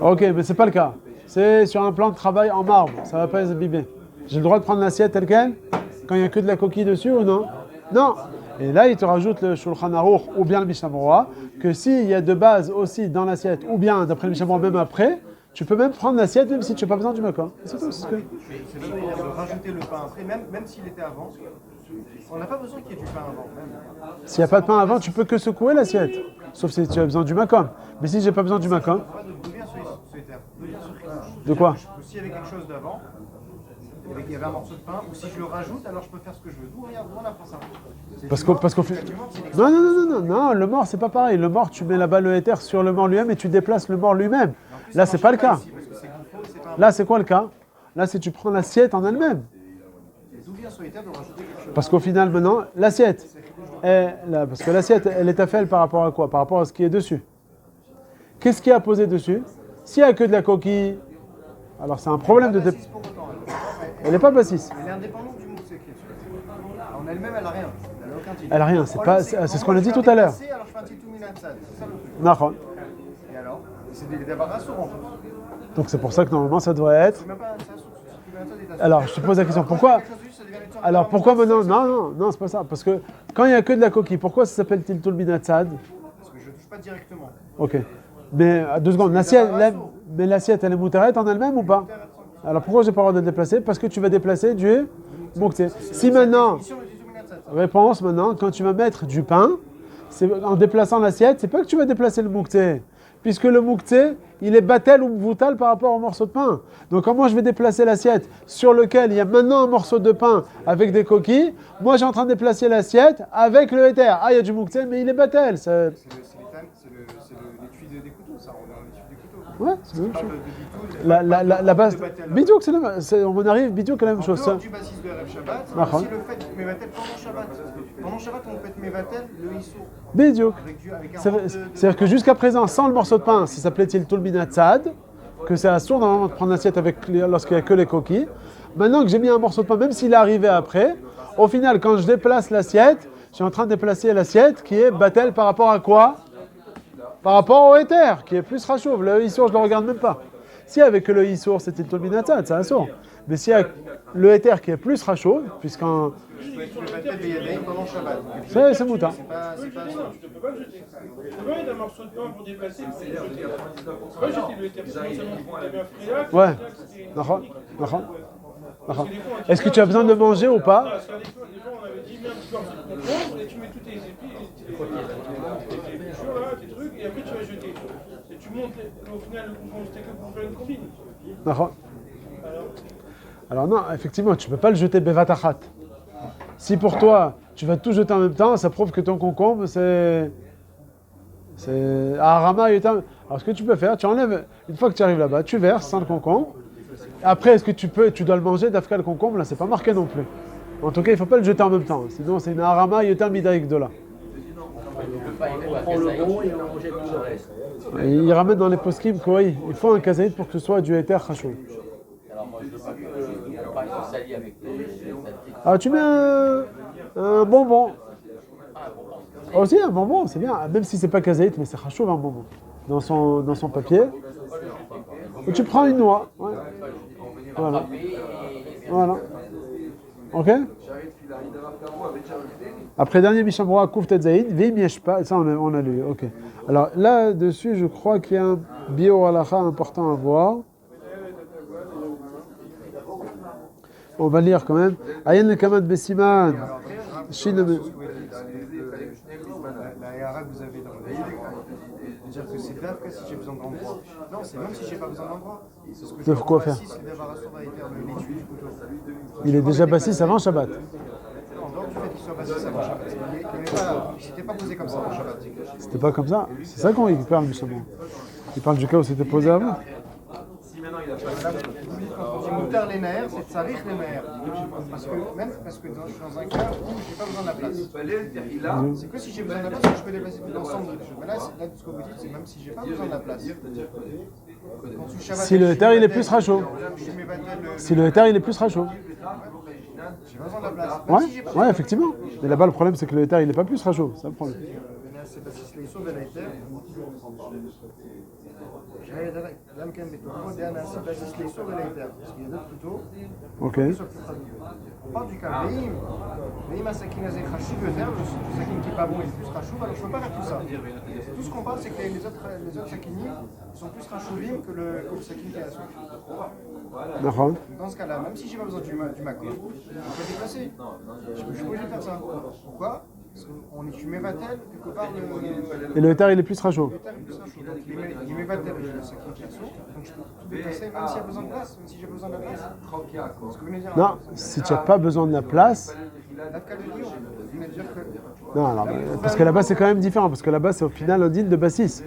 Ok, mais c'est pas le cas. C'est sur un plan de travail en marbre, ça va pas s'abîmer. J'ai le droit de prendre l'assiette telle quelle quand il n'y a que de la coquille dessus ou non? Non, Et là, il te rajoute le Shulchan Aruch ou bien le Mishnah Berurah, que s'il y a de base aussi dans l'assiette, ou bien d'après le Mishnah Berurah même après, tu peux même prendre l'assiette même si tu n'as pas besoin du makom. C'est tout. C'est même manière de rajouter le pain après, même s'il était avant. On n'a pas besoin qu'il y ait du pain avant. Même. S'il n'y a pas de pain avant, tu peux que secouer l'assiette. Sauf si tu as besoin du makom. Mais si j'ai pas besoin du makom, D'où vient ce terme? D'où vient ce cri? de quoi? S'il y avait quelque chose d'avant, il y avait un morceau de pain, ou si je le rajoute, alors je peux faire ce que je veux. D'où on apprend ça? Parce qu'au fait... Non, le mort, c'est pas pareil. Le mort, tu mets là-bas le éther sur le mort lui-même et tu déplaces le mort lui-même. Là, c'est pas le cas. Là, c'est quoi le cas? Là, c'est tu prends l'assiette en elle-même. D'où vient ce éther de rajouter quelque chose? Parce qu'au final, maintenant, l'assiette, parce que l'assiette, elle est affaire par rapport à quoi? Par rapport à ce qui est dessus. Qu'est-ce qui est à poser dessus? S'il n'y a que de la coquille, alors c'est un problème de... Elle n'est pas bassiste. Elle est indépendante du mot qui est dessus. En elle-même, elle n'a rien. Elle n'a aucun titre. Elle n'a rien, c'est ce qu'on a dit tout à l'heure. Alors je fais un titre minatsad, c'est ça le truc. Nahon. Et alors? C'est des débarrasses en plus. Donc c'est pour ça que normalement ça devrait être... C'est même pas un sas. Alors je te pose la question, pourquoi... Alors pourquoi maintenant... Non, c'est pas ça. Parce que quand il n'y a que de la coquille, pourquoi ça s'appelle-t-il tout le minatsad? Parce que je ne touche pas directement. Ok. Mais à 2 secondes, l'assiette, elle est moutarette en elle-même ou pas? Alors pourquoi j'ai pas le droit de la déplacer? Parce que tu vas déplacer du moukté. Si maintenant, réponse maintenant, quand tu vas mettre du pain, en déplaçant l'assiette, c'est pas que tu vas déplacer le moukté. Puisque le moukté, il est batel ou mvoutal par rapport au morceau de pain. Donc comment je vais déplacer l'assiette sur lequel il y a maintenant un morceau de pain avec des coquilles? Moi j'ai en train de déplacer l'assiette avec le éther. Ah, il y a du moukté, mais il est batel. C'est l'étui des couteaux, ça. On a l'étui des couteaux. Ouais, c'est la même chose. La base. Bidouk, on arrive, bidouk, c'est la même chose. En dehors du basis de Erev Shabbat, c'est aussi le fait de Mevatel pendant Shabbat. Pendant Shabbat, on peut être Mevatel le Issour. Bidouk. C'est-à-dire que jusqu'à présent, sans le morceau de pain, ça s'appelait-il tout le minatsad, que c'est assourd normalement de prendre l'assiette lorsqu'il n'y a que les coquilles. Maintenant que j'ai mis un morceau de pain, même s'il est arrivé après, au final, quand je déplace l'assiette, je suis en train de déplacer l'assiette qui est batel par rapport à quoi? Par rapport au éther, qui est plus rachouv. Le issour, je ne le regarde même pas. Si avec le issour, c'était tout le minatsad, c'est assourd. Mais si avec le éther qui est plus rachouv, puisqu'en... Je peux être Mevatel de Yadaïm pendant Shabbat. C'est mouta. C'est pas Tu peux pas le jeter. Tu peux pas mettre un morceau de pain pour déplacer et puis le jeter. Tu peux pas jeter le éther, sinon ça montre que tu avais un friac. Ouais. Est-ce que tu as besoin de manger ou pas? Des fois, on avait dit, mets un petit morceau de concombre et tu mets tous tes épis, tes épluchures là, tes trucs, et après tu vas jeter. Et tu montes, au final, le concombre, c'était que pour faire une combine. Alors non, effectivement, tu ne peux pas le jeter bevatachat. Si pour toi, tu vas tout jeter en même temps, ça prouve que ton concombre, c'est Arama Yotam. Alors ce que tu peux faire, tu enlèves, une fois que tu arrives là-bas, tu verses sans le concombre. Après, est-ce que tu dois le manger d'Afka le concombre? Là, c'est pas marqué non plus. En tout cas, il ne faut pas le jeter en même temps. Sinon, c'est une Arama Yotam Midaïk Dola. On prend le rond et on jette tout le reste. Il ramène dans les poskim quoi, il faut un kazaïd pour que ce soit du éther chachou. Alors moi, je veux pas que le pain soit sali avec les saletés. Ah, tu mets un bonbon. Aussi, un bonbon, c'est bien. Même si c'est pas kazaïd, mais c'est chachou un bonbon. Dans son papier. Ou tu prends une noix. Ouais. Voilà. Ok? Après, dernier Mishnah Berurah, Kouf Tetzaïd, Vim Yeshpa, ça on a lu, ok. Alors là-dessus, je crois qu'il y a un bio-halacha important à voir. On va lire quand même. Ayen le Kamad Bessiman. La Yara que vous avez dans le c'est-à-dire que c'est d'Afka si j'ai besoin d'endroit. Non, c'est même si j'ai pas besoin d'endroit. C'est ce que de quoi faire? Il est déjà bassis avant Shabbat. En dehors du fait qu'il soit bassis avant Shabbat. C'était pas posé comme ça avant Shabbat. C'était pas comme ça. C'est ça qu'on parle, Mishnah. Il parle du cas où c'était posé avant. Quand on dit moutar les nerfs, c'est tsarich les nerfs. Parce que je suis dans un cas où j'ai pas besoin de la place. C'est que si j'ai besoin de la place, que je peux déplacer l'ensemble des choses. Mais là, ce que vous dites, c'est même si j'ai pas besoin de la place. Si le éther, il est plus rachou. Si le éther, il est plus rachou. J'ai besoin de la place. Ouais, effectivement. Mais là-bas, le problème, c'est que le éther, il n'est pas plus rachou. C'est le problème. נעשה בסיס לאיסור ולהיתר. גם כן בתוכו דעה נעשה בסיס לאיסור ולהיתר. parce qu'il y a d'autres couteaux. Ok. On parle du cas ואם הסכין הזה חשוב יותר, le סכין qui est pas bon est plus חשוב, alors je ne peux pas faire tout ça. Tout ce qu'on parle, c'est que les autres sakinis sont plus rachouvis que le sakin qui est à soi. D'accord. Dans ce cas-là, même si j'ai pas besoin du macro, je peux déplacer. Je suis obligé de faire ça. Pourquoi? Parce qu'on est mévatel, quelque part Et le hétar, il est plus rachot. le terme est plus rachou. Donc il est mévatel, le sakin qui est à soi. Donc je peux tout déplacer, même s'il y a besoin de place, même si j'ai besoin de la place. Ce que vous venez de dire. Non, si tu n'as pas besoin de la place. L'afka de Lyon, vous venez de dire que. Non, alors, parce que là-bas, c'est quand même différent. Parce que là-bas, c'est au final un digne de bassis.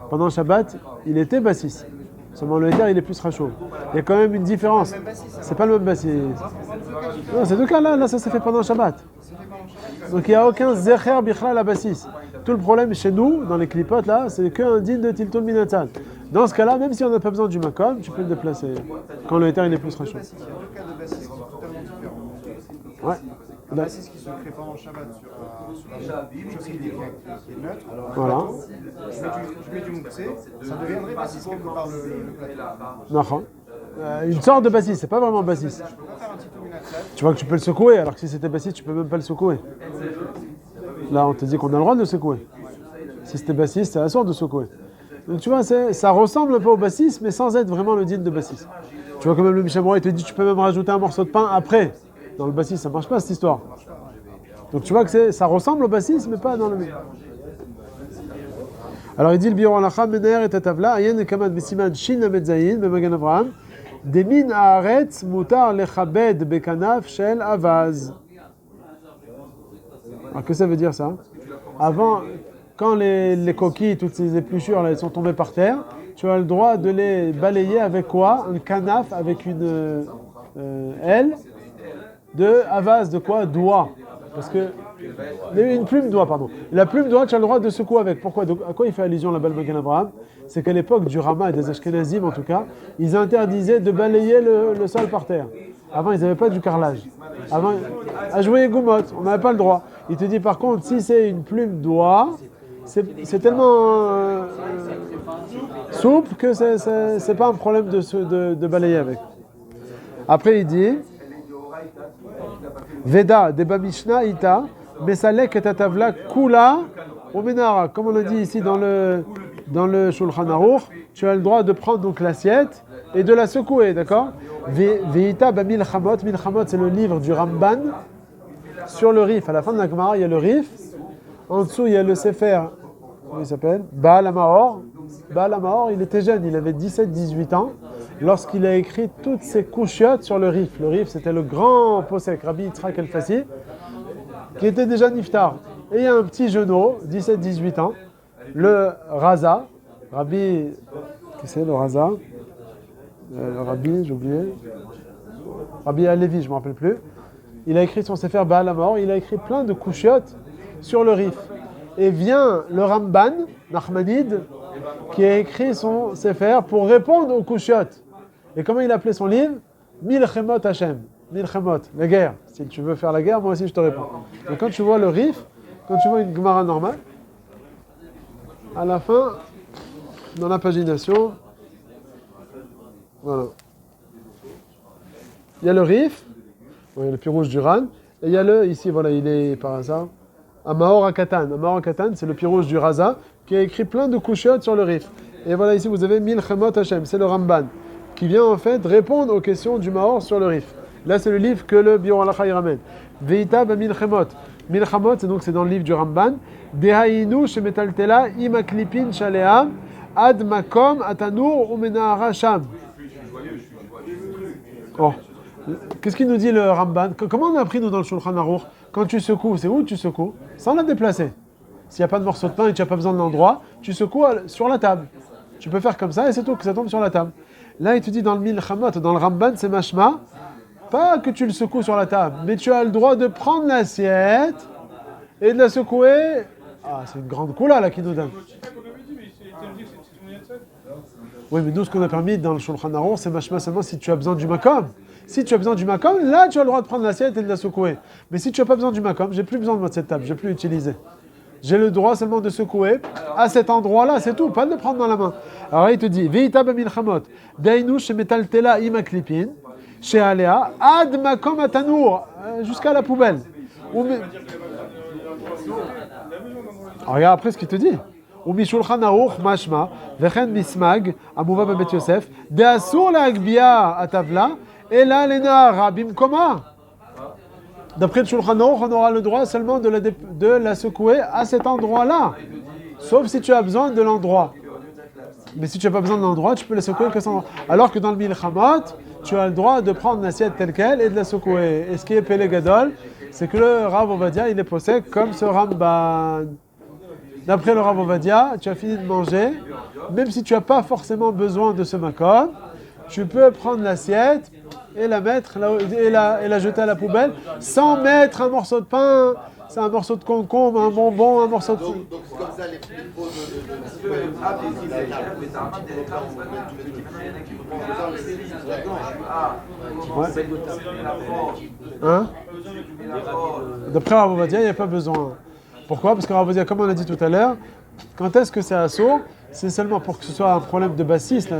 Pendant Shabbat, il était bassis. Seulement le hétar, il est plus rachot. Il y a quand même une différence. C'est pas le même bassis. Non, ces deux cas-là, là, ça s'est fait pendant Shabbat. Donc il n'y a aucun zecher bichlal à bassis. Tout le problème chez nous, dans les clipotes, là, c'est qu'un digne de tiltul minatzal. Dans ce cas-là, même si on n'a pas besoin du makom, tu peux le déplacer. Quand le hétar, il est plus rachot. Il y a deux cas de bassiste qui sont totalement différents. Ouais. Un bassiste qui se crée pendant Shabbat sur quelque chose qui est neutre. Voilà. Je mets du mouxé, ça deviendrait bassiste quelque part le plateau. D'accord. Une sorte de bassis, c'est pas vraiment bassis. Je peux pas faire un titou minatzal. Tu vois que tu peux le secouer, alors que si c'était bassis, tu peux même pas le secouer. Là, on te dit qu'on a le droit de le secouer. Si c'était bassis, c'est à soi de secouer. Donc tu vois, ça ressemble un peu au bassis, mais sans être vraiment le digne de bassis. Tu vois, quand même le Mishamora, il te dit tu peux même rajouter un morceau de pain après. Dans le bassis, ça marche pas cette histoire. Donc tu vois que ça ressemble au bassis, mais pas dans le. Alors il dit le Biur Halacha Mener et Tatavla, Ayen Kamad Besiman Shin Ametzayin, Bemagan Avraham, Demin Haaretz Mutar Lechabed Bekanaf Shel Avaz. Alors que ça veut dire ça? Avant, quand les coquilles, toutes ces épluchures, là, elles sont tombées par terre, tu as le droit de les balayer avec quoi? Un canaf avec une aile de avaz, de quoi? Doigt. Parce que une plume doigt, pardon. La plume doigt, tu as le droit de secouer avec. Pourquoi? À quoi il fait allusion là-bas le Magen Avraham? C'est qu'à l'époque du Rama et des Ashkenazim en tout cas, ils interdisaient de balayer le sol par terre. Avant, ils n'avaient pas du carrelage. Avant, à jouer goumot, on n'avait pas le droit. Il te dit par contre, si c'est une plume doigt, c'est tellement souple que c'est pas un problème de balayer avec. Après, il dit Veda, Deba Mishnah, Ita, Mesalek et Tatavla, Kula, Omenara. Comme on l'a dit ici dans le Shulchan Aruch, tu as le droit de prendre donc l'assiette et de la secouer, d'accord? Veita ba Milchamot, Milchamot c'est le livre du Ramban sur le Rif. À la fin de la Gemara, il y a le Rif. En dessous, il y a le Sefer, comment il s'appelle? Baal HaMaor. Baal HaMaor, il était jeune, il avait 17-18 ans, lorsqu'il a écrit toutes ses couchiotes sur le Rif. Le Rif, c'était le grand posek, Rabbi Yitzhak El-Fassi, qui était déjà niftar. Et il y a un petit genou, 17-18 ans, le Raza, Rabbi, qui c'est le Raza? Le Rabbi, j'ai oublié. Rabbi Alevi, je ne me rappelle plus. Il a écrit son Sefer Baal HaMaor, il a écrit plein de couchiotes sur le Rif. Et vient le Ramban, Nachmanide, qui a écrit son Sefer pour répondre aux couchiotes. Et comment il appelait son livre? Milchemot Hashem. Milchemot, la guerre. Si tu veux faire la guerre, moi aussi je te réponds. Et quand tu vois le Rif, quand tu vois une Gemara normale, à la fin, dans la pagination, voilà. Il y a le Rif, il y a le pirouge du Ran, et il y a le, ici, voilà, il est par hasard, Amaor Akatan. Amaor Akatan, c'est le pirouge du Raza, qui a écrit plein de couchiotes sur le Rif. Et voilà, ici, vous avez Milchemot Hashem, c'est le Ramban, qui vient en fait répondre aux questions du Maor sur le Rif. Là, c'est le livre que le Biur Halacha y ramène. Veita ba Milchemot. Milchamot, c'est dans le livre du Ramban. Dehainu shemetaltela imaklipin shalea ad makom atanur umenahara sham. Oh. Qu'est-ce qu'il nous dit le Ramban? Comment on a appris nous dans le Shulchan Aruch? Quand tu secoues, c'est où tu secoues? Sans la déplacer. S'il n'y a pas de morceau de pain et tu n'as pas besoin de l'endroit, tu secoues sur la table. Tu peux faire comme ça et c'est tout, que ça tombe sur la table. Là, il te dit dans le Milchamot, dans le Ramban, c'est mashma, pas que tu le secoues sur la table, mais tu as le droit de prendre l'assiette et de la secouer. Ah, c'est une grande coula là qui nous donne. Oui, mais nous, ce qu'on a permis dans le Shulchan Aruch, c'est mashma seulement si tu as besoin du makom. Si tu as besoin du makom, là, tu as le droit de prendre l'assiette et de la secouer. Mais si tu n'as pas besoin du makom, j'ai plus besoin de cette table, je vais plus l'utiliser. j'ai le droit seulement de secouer à cet endroit-là, c'est tout, pas de le prendre dans la main. Alors il te dit, Veita b'milchamot, dainu shemetaltela ima klipin, she'alea, ad makom atanour, jusqu'à la poubelle. Regarde après ce qu'il te dit. ומשולחן ערוך משמע, וכן מסמג, המובא בבית יוסף, דאסור להגביה הטבלה, אלא לנערה במקומה. D'après le Shulchan Aruch, on aura le droit seulement de la secouer à cet endroit-là. Sauf si tu as besoin de l'endroit. Mais si tu n'as pas besoin de l'endroit, tu peux la secouer que cet endroit. Alors que dans le Milchamot, tu as le droit de prendre l'assiette telle qu'elle et de la secouer. Et ce qui est Pele Gadol, c'est que le Rav Ovadia, il est posé comme ce Ramban. D'après le Rav Ovadia, tu as fini de manger, même si tu n'as pas forcément besoin de ce makom, tu peux prendre l'assiette et la mettre et la jeter à la poubelle sans mettre un morceau de pain, c'est un morceau de concombre, un bonbon, un morceau de... Donc c'est comme ça les pots Hein? D'après Rav Ovadia, il n'y a pas besoin. Pourquoi? Parce que Rav Ovadia, comme on a dit tout à l'heure, quand est-ce que c'est assourd? C'est seulement pour que ce soit un problème de bassiste. Là,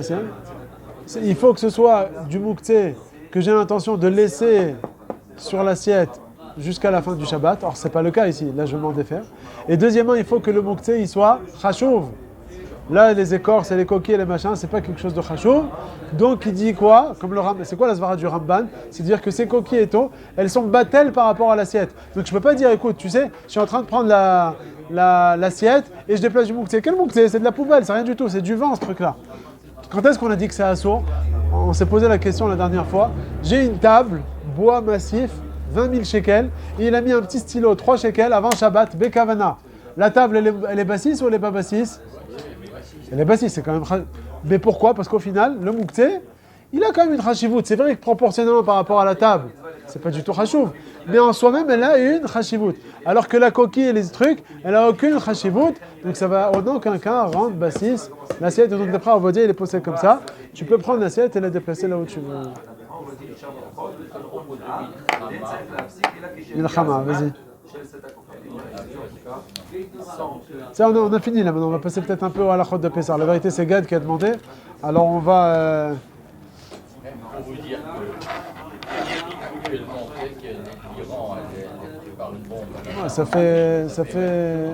il faut que ce soit du mouktsé que j'ai l'intention de laisser sur l'assiette jusqu'à la fin du Shabbat. Or, ce n'est pas le cas ici. Là, je vais m'en défaire. Et deuxièmement, il faut que le mouktsé il soit chachouv. Là, les écorces et les coquilles et les machins, c'est pas quelque chose de chachouv. Donc, il dit quoi? Comme le c'est quoi la svara du Ramban? C'est dire que ces coquilles et tout, elles sont battelles par rapport à l'assiette. Donc, je peux pas dire, écoute, tu sais, je suis en train de prendre l'assiette et je déplace du mouktsé. Quel mouktsé? C'est de la poubelle, c'est rien du tout, c'est du vent ce truc-là. Quand est-ce qu'on a dit que c'est assourd? On s'est posé la question la dernière fois. J'ai une table, bois massif, 20 000 shekels, et il a mis un petit stylo, 3 shekels avant Shabbat, Bekavana. La table, elle est bassisse ou elle n'est pas bassisse? Elle est bassisse, c'est quand même... Mais pourquoi? Parce qu'au final, le mouktsé, il a quand même une chashivut. C'est vrai que proportionnellement par rapport à la table, c'est pas du tout chashouv. Mais en soi-même, elle a une chashivut. Alors que la coquille et les trucs, elle a aucune chashivut. Donc ça va, en aucun cas, rendre bassisse l'assiette. Donc d'après on va dire, il est posé comme ça. Tu peux prendre l'assiette et la déplacer là où tu veux. Milchama, vas-y. Ça, on a fini là maintenant, on va passer peut-être un peu à la chôte de Pessar. La vérité, c'est Gad qui a demandé. Alors on va... Pour vous dire que actuellement, peut-être qu'il y a un équilibre par une bombe. Ouais, ça fait